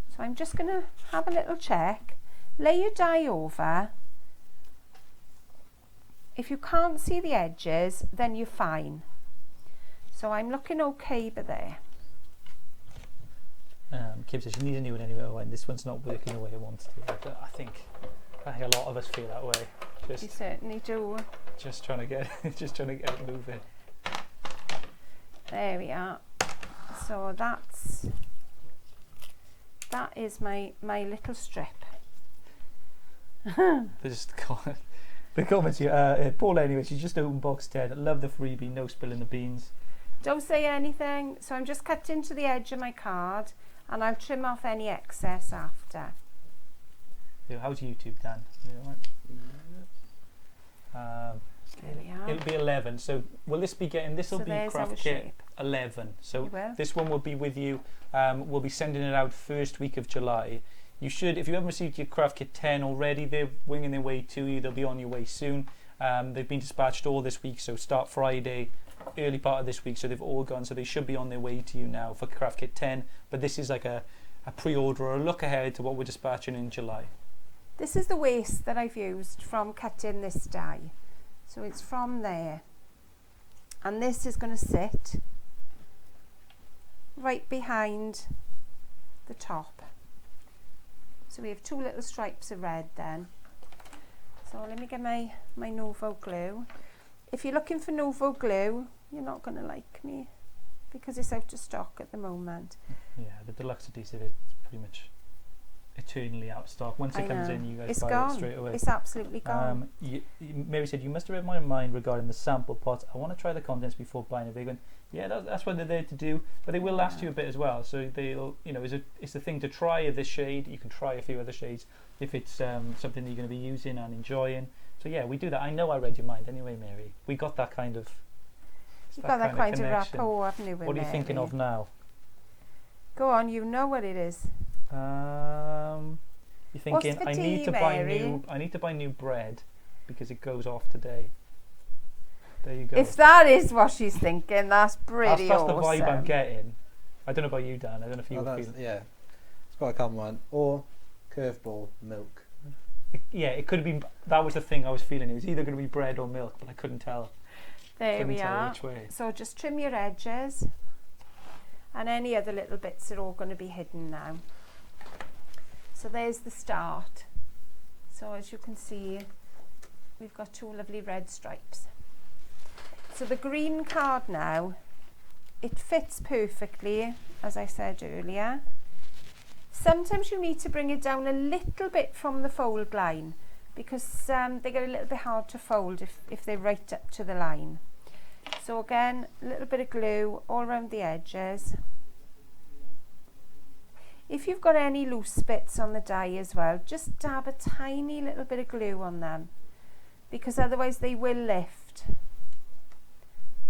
So I'm just going to have a little check. Lay your die over. If you can't see the edges, then you're fine. So I'm looking okay, but there. Kim says she needs a new one anyway. Oh, and this one's not working the way it wants to. I think a lot of us feel that way. You certainly do. Just trying to get it moving. There we are. So that is my little strip. There's the comments here. Paula, anyway, she's just opened box 10. Love the freebie, no spilling the beans. Don't say anything. So I'm just cutting to the edge of my card, and I'll trim off any excess after. How's YouTube, Dan? You all right? There we are. It'll be 11. So will this be getting? This will So be there's craft our kit shape. 11. So You will. this one will be with you. We'll be sending it out first week of July. You should, if you haven't received your craft kit 10 already, they're winging their way to you. They'll be on your way soon. They've been dispatched all this week, so start Friday, early part of this week. So they've all gone. So they should be on their way to you now for craft kit 10. But this is like a pre-order or a look ahead to what we're dispatching in July. This is the waste that I've used from cutting this die. So it's from there. And this is going to sit right behind the top. So we have two little stripes of red then. So let me get my Nuvo glue. If you're looking for Nuvo glue, you're not going to like me, because it's out of stock at the moment. Yeah, the deluxe adhesive is pretty much eternally out of stock. Once it comes in, you guys buy it straight away. It's absolutely gone. Mary said, you must have read my mind regarding the sample pots. I want to try the contents before buying a big one. Yeah, that's what they're there to do, but they will last you a bit as well. So they'll, it's a thing to try this shade. You can try a few other shades if it's something that you're going to be using and enjoying. So yeah, we do that. I know I read your mind anyway, Mary. We got that kind of. You've got that kind of connection. rapport, haven't you, with What are you Mary? thinking of now? Go on, you know what it is. You're thinking What's for I need tea, to Mary? buy new bread because it goes off today. There you go. If that is what she's thinking, that's pretty that's awesome. the vibe I'm getting. I don't know about you, Dan. I don't know if you were feeling. Yeah, it's quite a common one. Or curveball milk. It could have been. That was the thing I was feeling. It was either going to be bread or milk, but I couldn't tell. There we are. Which way. So just trim your edges, and any other little bits are all going to be hidden now. So there's the start. So as you can see, we've got 2 lovely red stripes. So the green card now, it fits perfectly, as I said earlier. Sometimes you need to bring it down a little bit from the fold line because they get a little bit hard to fold if they're right up to the line. So again, a little bit of glue all around the edges. If you've got any loose bits on the die as well, just dab a tiny little bit of glue on them because otherwise they will lift.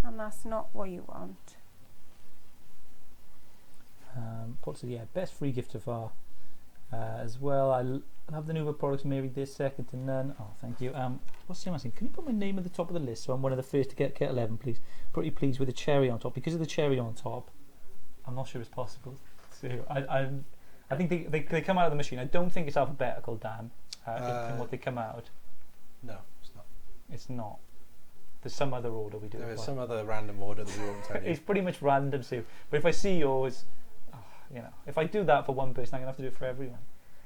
And that's not what you want. Paul said, yeah, best free gift so far as well. I love the Nuvo products, maybe this second to none. Oh, thank you. What's the asking? Can you put my name at the top of the list so I'm one of the first to get Kit 11, please? Pretty pleased with the cherry on top. Because of the cherry on top, I'm not sure it's possible. So I think they come out of the machine. I don't think it's alphabetical, Dan, in what they come out. No, it's not. It's not. There's some other order we do. There is some other random order that we won't tell you. It's pretty much random, Sue. But if I see yours, if I do that for one person, I'm going to have to do it for everyone.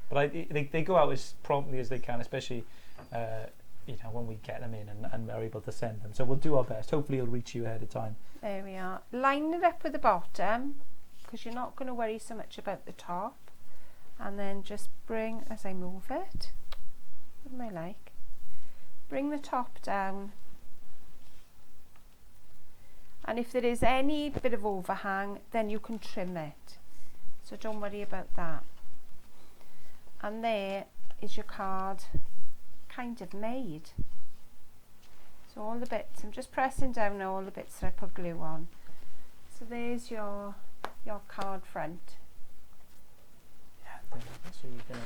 But they go out as promptly as they can, especially when we get them in and are able to send them. So we'll do our best. Hopefully it'll reach you ahead of time. There we are. Line it up with the bottom because you're not going to worry so much about the top. And then just bring, as I move it, what am I like? Bring the top down. And if there is any bit of overhang, then you can trim it. So don't worry about that. And there is your card kind of made. So all the bits, I'm just pressing down now all the bits that I put glue on. So there's your card front. Yeah, so you're gonna...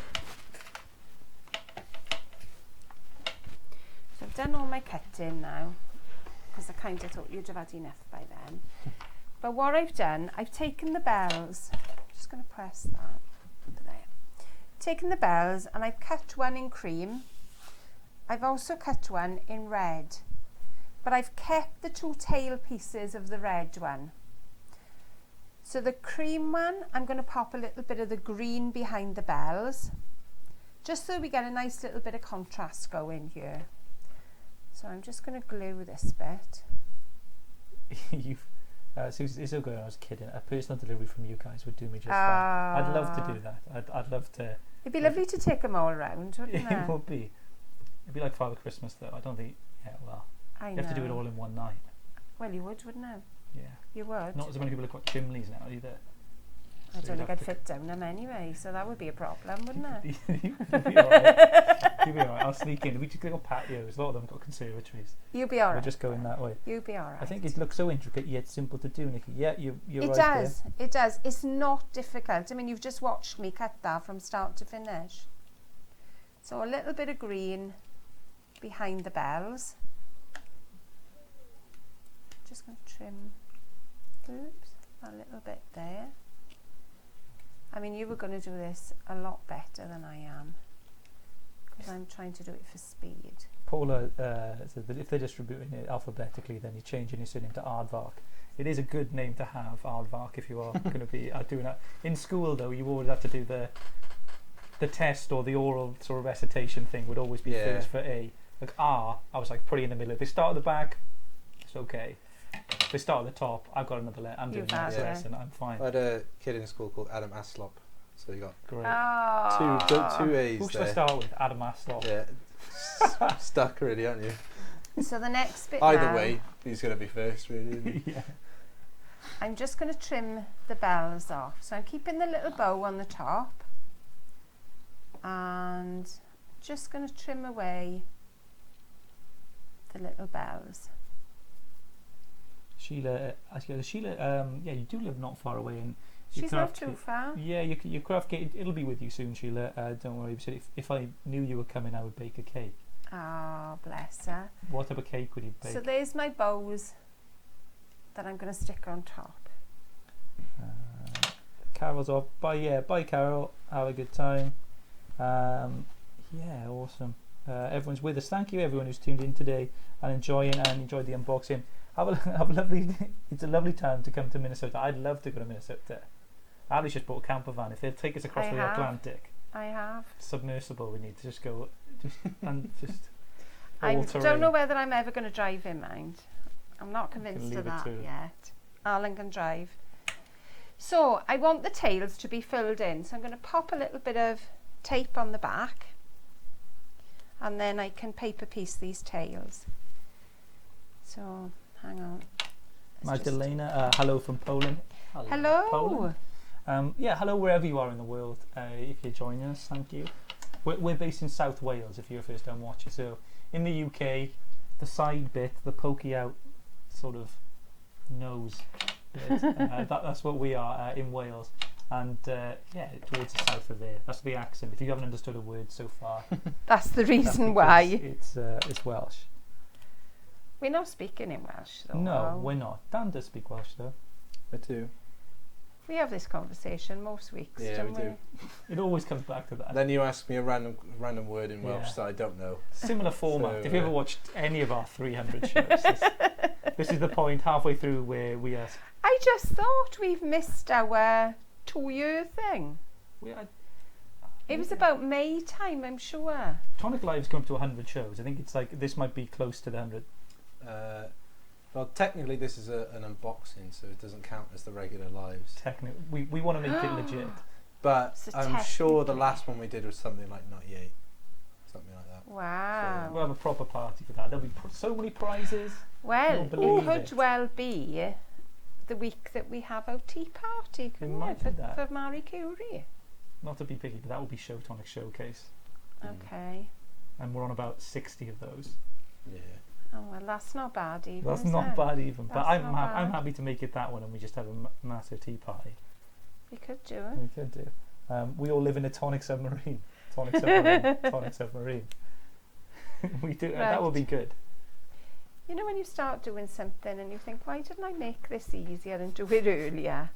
So I've done all my cutting now, because I kind of thought you'd have had enough by then. But what I've done, I've taken the bells, I'm just going to press that, there. Taken the bells and I've cut one in cream. I've also cut one in red, but I've kept the 2 tail pieces of the red one. So the cream one, I'm going to pop a little bit of the green behind the bells, just so we get a nice little bit of contrast going here. So I'm just going to glue this bit. Susie, it's so good. I was kidding. A personal delivery from you guys would do me just fine. I'd love to do that. I'd love to. It'd be lovely to take them all around, wouldn't it? It would be. It'd be like Father Christmas, though. I don't think. Yeah, well, you have to do it all in one night. Well, you would, wouldn't you? Yeah. You would. Not as many people have got chimneys now either. I don't think I'd fit down them anyway, so that would be a problem, wouldn't it? You'll be alright. You'll be alright. I'll sneak in. We just got patios. A lot of them got conservatories. You'll be alright. We're just going that way. You'll be alright. I think it looks so intricate yet simple to do, Nikki. Yeah, you're right. It does. It's not difficult. I mean, you've just watched me cut that from start to finish. So a little bit of green behind the bells. Just going to trim. Oops, a little bit there. I mean, you were going to do this a lot better than I am, because I'm trying to do it for speed. Paula said that if they're distributing it alphabetically, then you're changing your surname to Aardvark. It is a good name to have, Aardvark, if you are going to be doing that. In school, though, you always have to do the test or the oral sort of recitation thing would always be first for A. Like R, I was like pretty in the middle. If they start at the back, it's okay. If they start at the top, I've got another letter. I'm doing that lesson. I'm fine. I had a kid in school called Adam Aslop, so you got great. Two A's. Who should I start with? Adam Aslop. Yeah, stuck really, aren't you? So the next bit. Either way, he's going to be first, really. Isn't he? Yeah. I'm just going to trim the bells off. So I'm keeping the little bow on the top, and just going to trim away the little bells. Sheila, yeah, you do live not far away, and she's not too far. Yeah, your craft cake, it'll be with you soon, Sheila. Don't worry. So if I knew you were coming, I would bake a cake. Ah, bless her. What type of cake would you bake? So there's my bows that I'm going to stick on top. Carol's off. Bye, Carol. Have a good time. Yeah, awesome. Everyone's with us. Thank you, everyone who's tuned in today and enjoyed the unboxing. Have a lovely. It's a lovely time to come to Minnesota. I'd love to go to Minnesota. Ali's just bought a camper van. If they'll take us across the Atlantic, I have submersible. We need to just go, and just. I All don't terrain. know whether I'm ever going to drive in, mind. I'm not convinced leave of it that to- yet. Alan can drive. So I want the tails to be filled in. So I'm going to pop a little bit of tape on the back. And then I can paper piece these tails. So, hang on. Let's just- Magdalena, hello from Poland. Hello. Poland. Yeah, hello wherever you are in the world. If you're joining us, thank you. We're based in South Wales, if you're a first time watcher. So in the UK, the side bit, the pokey out sort of nose bit, that's what we are in Wales. And yeah, towards the south of there. That's the accent. If you haven't understood a word so far, That's the that's reason because why. it's Welsh. We're not speaking in Welsh, though. No, we're not. Dan does speak Welsh though. I do. We have this conversation most weeks, Yeah, don't we do. It always comes back to that. Then you ask me a random word in Welsh Yeah. that I don't know. Similar format. So, if you ever watched any of our 300 shows, this is the point halfway through where we ask. I just thought we've missed our 2-year thing. It was about May time, I'm sure. Tonic Live's come up to 100 shows. I think it's like this might be close to the 100. Well, technically this is an unboxing, so it doesn't count as the regular lives. Technically, we want to make it legit. But So I'm sure the technically- last one we did was something like 98, something like that. Wow. We'll have a proper party for that. There'll be so many prizes. Well, You'll it believe could it. well be the week that we have our tea party, couldn't might it, be that. for Marie Curie. Not to be picky, but that will be Show Tonic Showcase. Okay. And we're on about 60 of those. Yeah. Oh, well, that's not bad even, That's is not it? bad even. But That's I'm not I'm bad. happy to make it that one and we just have a massive tea party. We could do it. We could do. We all live in a tonic submarine. Tonic submarine. Tonic submarine. We do. That would be good. You know when you start doing something and you think, why didn't I make this easier and do it earlier?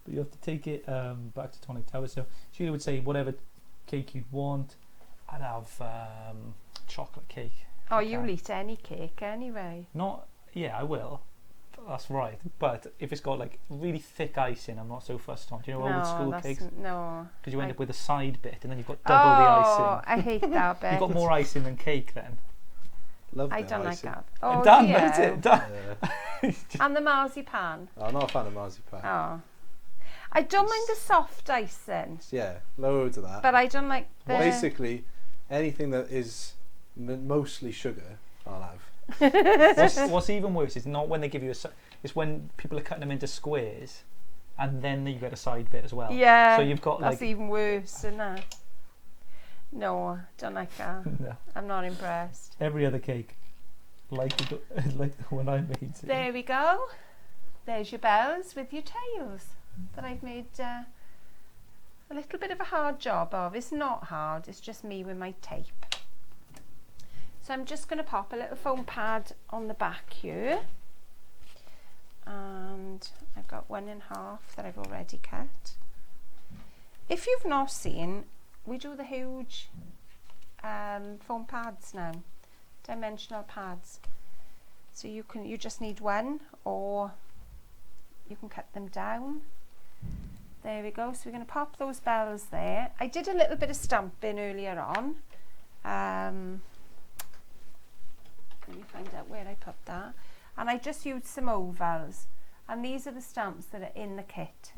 But you have to take it back to Tonic Tower. So Sheila would say whatever cake you'd want. I'd have chocolate cake. Oh, Okay. you'll eat any cake anyway. Not, yeah, I will. That's right. But if it's got like really thick icing, I'm not so fussed on. Do you know old school cakes? No. Because you end up with a side bit and then you've got double the icing. I hate that bit. You've got more icing than cake then. Love I the don't like icing. that. And Oh, Dan dear. knows it. Dan. Yeah. And the marzipan. I'm not a fan of marzipan. Oh. I don't mind the soft icing, Yeah, loads of that. but I don't like the... Basically, anything that is mostly sugar, I'll have. What's even worse is not when they give you it's when people are cutting them into squares and then you get a side bit as well. Yeah, So you've got that's like even worse than that. No, don't like that. no, I'm not impressed. every other cake like the one I made. There we go. There's your bells with your tails that I've made a little bit of a hard job of. It's not hard, it's just me with my tape. So I'm just going to pop a little foam pad on the back here. And I've got 1.5 that I've already cut. If you've not seen, we do the huge foam pads now, dimensional pads. So you just need one, or you can cut them down. There we go. So we're going to pop those bells there. I did a little bit of stamping earlier on. Let me find out where I put that. And I just used some ovals. And these are the stamps that are in the kit.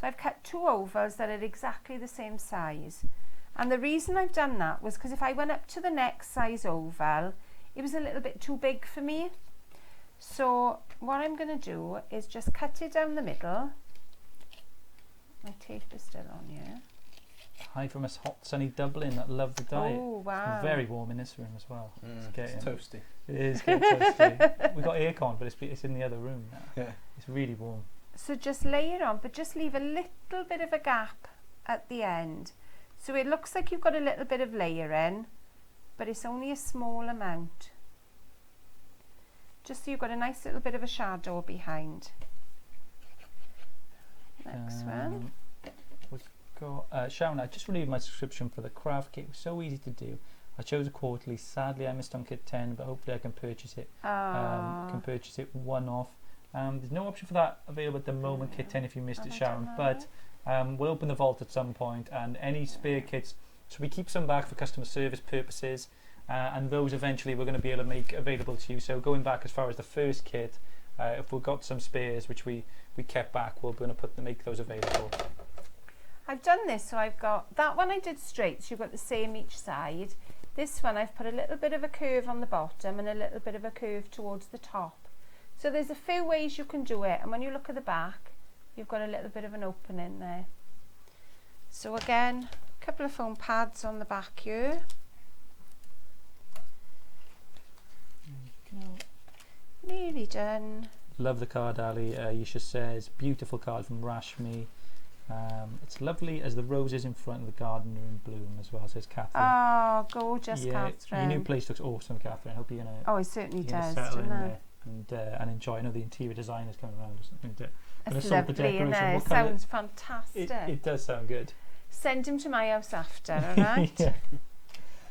So I've cut 2 ovals that are exactly the same size. And the reason I've done that was because if I went up to the next size oval, it was a little bit too big for me. So what I'm going to do is just cut it down the middle. My tape is still on here. Hi from us hot sunny Dublin that love the diet. Oh, wow. It's very warm in this room as well. It's toasty. It is getting toasty. We've got aircon, but it's in the other room now. Yeah. It's really warm. So just lay it on, but just leave a little bit of a gap at the end. So it looks like you've got a little bit of layering, but it's only a small amount. Just so you've got a nice little bit of a shadow behind. Next one. We've got Sharon, I just renewed my subscription for the craft kit. It was so easy to do. I chose a quarterly. Sadly, I missed on kit 10, but hopefully I can purchase it. Can purchase it one off. There's no option for that available at the moment, kit 10, if you missed it, Sharon. But we'll open the vault at some point, and any spare kits. So we keep some back for customer service purposes. and those eventually we're going to be able to make available to you. So going back as far as the first kit, if we've got some spares which we kept back, we're going to make those available. I've done this, so I've got that one I did straight, so you've got the same each side. This one I've put a little bit of a curve on the bottom and a little bit of a curve towards the top. So there's a few ways you can do it, and when you look at the back, you've got a little bit of an opening there. So again, a couple of foam pads on the back here. Nearly done. Love the card, Ali. Yisha says, beautiful card from Rashmi. It's lovely as the roses in front of the garden are in bloom as well, says Catherine. Oh, gorgeous, yeah, Catherine. Your new place looks awesome, Catherine. I hope you're going to it certainly does, settle in doesn't there and enjoy. I know the interior designer's coming around or something to It's sort the lovely, decoration. it sounds fantastic. It does sound good. Send him to my house after, alright? Yeah.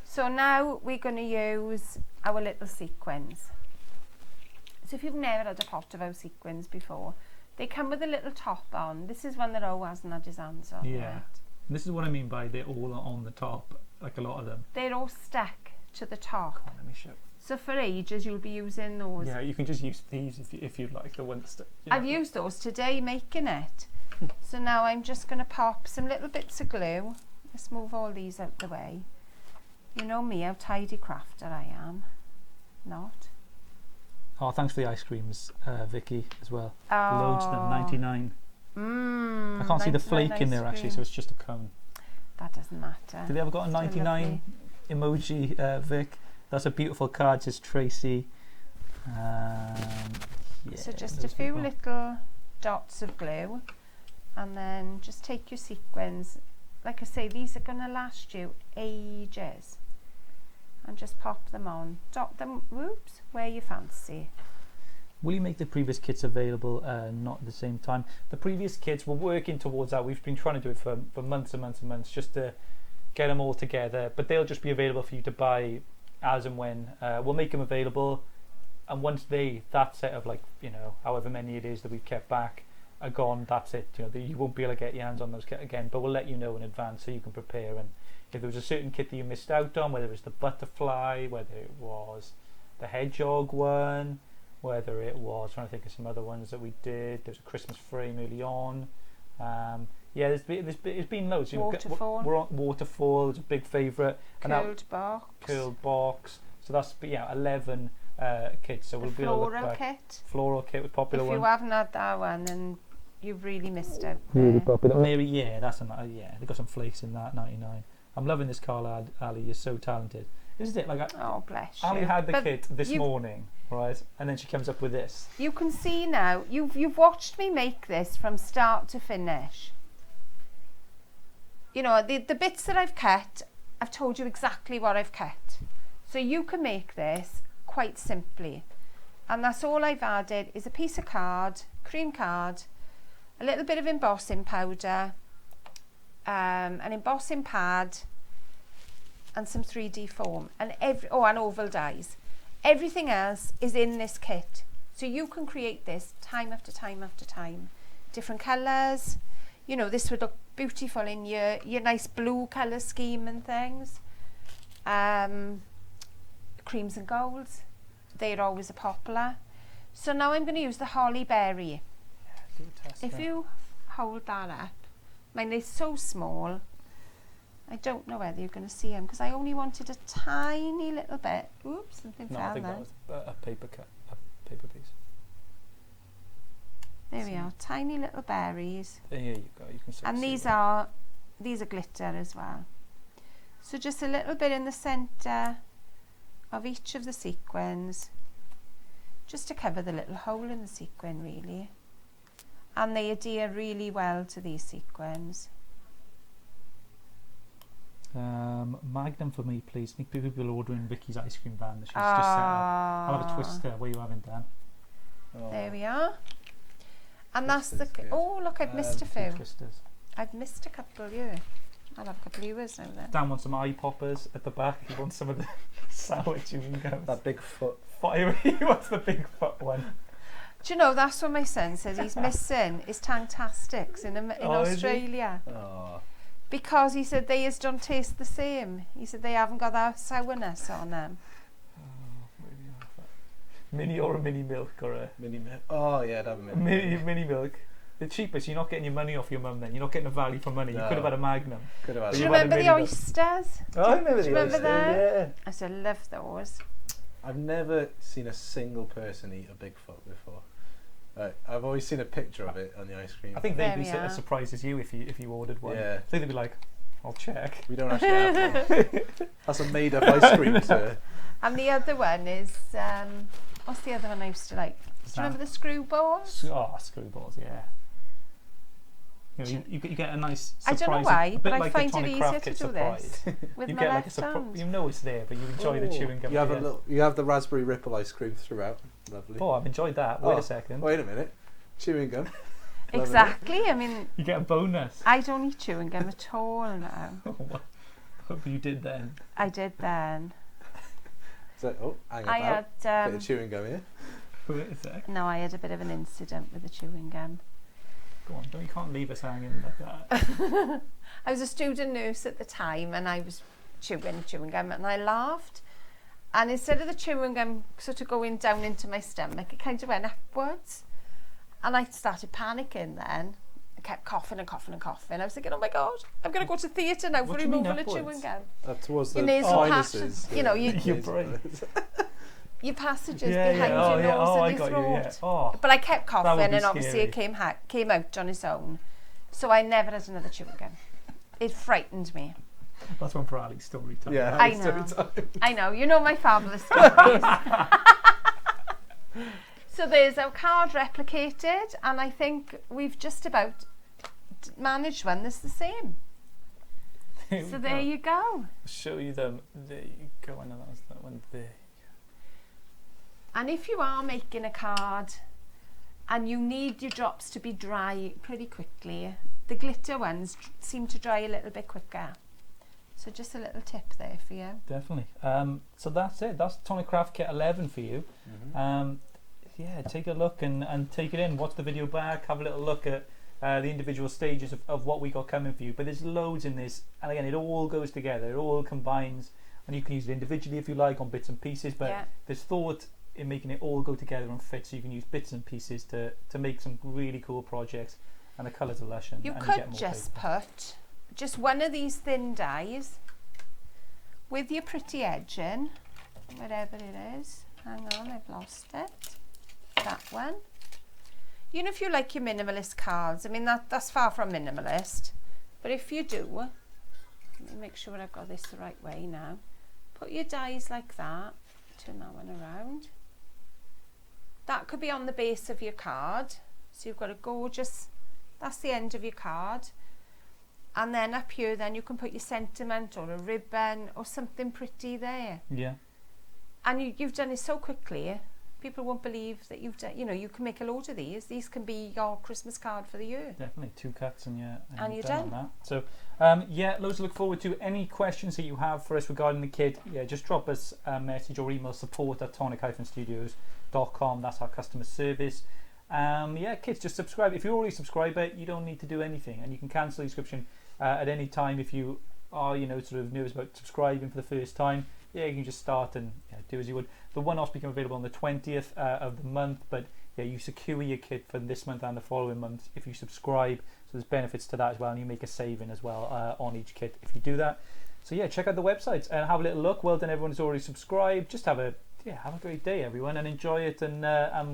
So now we're going to use our little sequins. So if you've never had a pot of our sequins before, they come with a little top on. This is one that O hasn't had his hands on. Yeah. Right? This is what I mean by they're all on the top, like a lot of them. They're all stuck to the top. Come on, let me show. So for ages you'll be using those. Yeah, you can just use these if you'd like, the ones that... I've used those today making it. So now I'm just going to pop some little bits of glue. Let's move all these out the way. You know me, how tidy crafter I am. Not. Oh, thanks for the ice creams, Vicky, as well. Oh. Loads of them, 99. I can't see the flake in there actually, so it's just a cone. That doesn't matter. Did they ever got a 99 emoji, Vic? That's a beautiful card, says Tracy. Yeah, so just a few little dots of glue, and then just take your sequins. Like I say, these are going to last you ages. And just pop them on. Dot them, whoops, where you fancy. Will you make the previous kits available not at the same time? The previous kits, we're working towards that. We've been trying to do it for months and months and months just to get them all together. But they'll just be available for you to buy as and when. We'll make them available. And once that set of, like, you know, however many it is that we've kept back are gone, that's it. You know, you won't be able to get your hands on those kits again. But we'll let you know in advance so you can prepare. And if there was a certain kit that you missed out on, whether it was the butterfly, whether it was the hedgehog one, whether it was, trying to think of some other ones that we did. There's a Christmas frame early on. Yeah, it's been loads. Waterfall. We're on Waterfall. It's a big favourite. Curled box. Curled box. So that's 11 kits. So we'll be able to look back. Kit. Floral kit was popular one. If you haven't had that one, then you've really missed out. Really popular. Maybe that's they've got some flakes in that 99. I'm loving this card, Ali. You're so talented. Isn't it? Like, oh, bless you. Ali had the kit this morning, right? And then she comes up with this. You can see now, you've watched me make this from start to finish. You know, the bits that I've cut, I've told you exactly what I've cut. So you can make this quite simply. And that's all I've added is a piece of card, cream card, a little bit of embossing powder, an embossing pad, and some 3D foam, and and oval dies. Everything else is in this kit, so you can create this time after time after time. Different colours, you know, this would look beautiful in your nice blue colour scheme and things. Creams and golds, they're always a popular. So now I'm going to use the holly berry. If you hold that up, mine is so small, I don't know whether you're going to see them because I only wanted a tiny little bit. Oops, something fell there. I think that was a paper piece. There we are, tiny little berries. There you go. You can and these are glitter as well. So just a little bit in the centre of each of the sequins, just to cover the little hole in the sequin, really. And they adhere really well to these sequins. Magnum for me, please. I think people are ordering Vicky's ice cream van that she's just set up. I'll have a twister. What are you having, Dan? There we are. And Twisters, that's the... Oh, look, I've missed a few. Twisters. I've missed a couple here. I'll have a couple of yours now then. Dan wants some eye poppers at the back. He wants some of the sour chewing gums. That big foot. Fiery. He wants the big foot one. Do you know, that's what my son says he's missing is Tangtastics in Australia. Oh. Because he said they just don't taste the same. He said they haven't got that sourness on them. Mini or a mini milk or a Mini milk. Oh yeah, I'd have a mini. mini milk. The cheapest. You're not getting your money off your mum then. You're not getting a value for money. No. You could have had a Magnum. Could have had Do a you You've had a remember the mini milk. oysters? Oh, I remember Do you the remember oysters, that? yeah. I still love those. I've never seen a single person eat a Bigfoot before. I've always seen a picture of it on the ice cream. I think There they'd be we are. as surprised as you if you ordered one. Yeah. I think they'd be like, I'll check. We don't actually have one. That's a made up ice cream, sir. And the other one is, what's the other one I used to like? Do you remember the screwballs? Oh, screwballs, yeah. You get a nice surprise. I don't know why, a bit but I like find the it Tonic easier Craft to Kit do surprise. this with You my get like a left surprise. hand. You know it's there, but you enjoy the chewing gum. You have at the end. you have the raspberry ripple ice cream throughout. Lovely. Oh, I've enjoyed that. Wait a second. Wait a minute. Chewing gum. Lovely. Exactly. I mean, You get a bonus. I don't eat chewing gum at all now. Hope you did then. I did then. So, hang I about. had Bit of chewing gum here. Wait a sec. no, I had a bit of an incident with the chewing gum. Go on, you can't leave us hanging like that. I was a student nurse at the time, and I was chewing gum, and I laughed. And instead of the chewing gum sort of going down into my stomach, it kind of went upwards. And I started panicking then. I kept coughing and coughing and coughing. I was thinking, oh my God, I'm going to go to theatre now for What do you mean removal of upwards? chewing gum. Up towards the Your nasal sinuses. passages, you know, Your brain. your passages Yeah, behind yeah. Oh, your yeah. nose Oh, and I your got throat. you. Yeah. Oh, But I kept That would coughing, be and obviously it scary. came out on its own. So I never had another chewing gum. It frightened me. that's one for Ali's story time. Yeah, I it's know. every time. I know, you know my fabulous stories. So there's our card replicated, and I think we've just about managed one that's the same. So there you go. Show you them. There you go. I know that was that one there. And if you are making a card and you need your drops to be dry pretty quickly, the glitter ones seem to dry a little bit quicker. So just a little tip there for you. Definitely. So that's it. That's Tonic Craft Kit 11 for you. Yeah, take a look and take it in. Watch the video back. Have a little look at the individual stages of what we got coming for you. But there's loads in this. And again, it all goes together. It all combines. And you can use it individually if you like on bits and pieces. But Yeah. there's thought in making it all go together and fit, so you can use bits and pieces to make some really cool projects. And the colours are lush. And You and could get more just paper. put just one of these thin dies with your pretty edging, whatever it is. Hang on, I've lost it. That one. You know, if you like your minimalist cards, I mean that's far from minimalist, but if you do, let me make sure I've got this the right way now. Put your dies like that. Turn that one around. That could be on the base of your card. So you've got a gorgeous, that's the end of your card. And then up here, then you can put your sentiment or a ribbon or something pretty there. Yeah. And you've done it so quickly, people won't believe that you've done, you know, you can make a load of these. These can be your Christmas card for the year. Definitely 2 cuts and And you're done. done. On that. So yeah, loads to look forward to. Any questions that you have for us regarding the kit, yeah, just drop us a message or email support@tonic-studios.com. That's our customer service. Yeah, kids, just subscribe. If you're already a subscriber, you don't need to do anything, and you can cancel your subscription at any time if you are, you know, sort of nervous about subscribing for the first time. Yeah, you can just start and do as you would. The one-offs become available on the 20th of the month, but yeah, you secure your kit for this month and the following month if you subscribe. So there's benefits to that as well, and you make a saving as well on each kit if you do that. So yeah, check out the website and have a little look. Well done, everyone who's already subscribed. Just have a great day, everyone, and enjoy it. And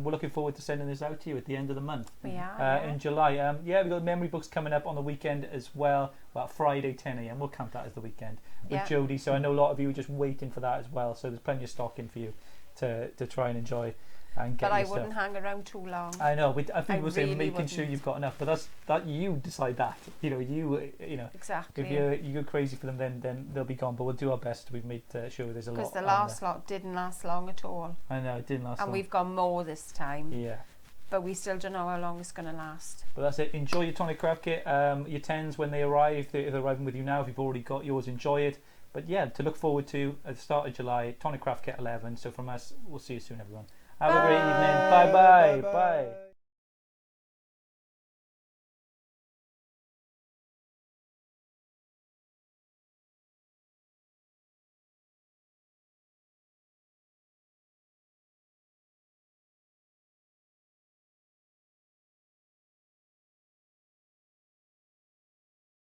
we're looking forward to sending this out to you at the end of the month. We are. In July. Yeah, we've got memory books coming up on the weekend as well. Well, Friday 10 a.m. We'll count that as the weekend with Jodie. So I know a lot of you are just waiting for that as well. So there's plenty of stock in for you to try and enjoy. And get But I yourself. wouldn't hang around too long. I know, but I think I we're saying really making sure wouldn't. you've got enough. But that you decide that. You know, you know. Exactly. If you go crazy for them, then they'll be gone. But we'll do our best. We've made sure there's a lot. Because the on last there. lot didn't last long at all. I know, it didn't last And long. we've gone more this time. Yeah. But we still don't know how long it's going to last. But that's it. Enjoy your Tonic Craft Kit. Your 10s when they arrive. They're arriving with you now. If you've already got yours, enjoy it. But yeah, to look forward to at the start of July, Tonic Craft Kit 11. So from us, we'll see you soon, everyone. Have a great evening. Bye-bye. Bye.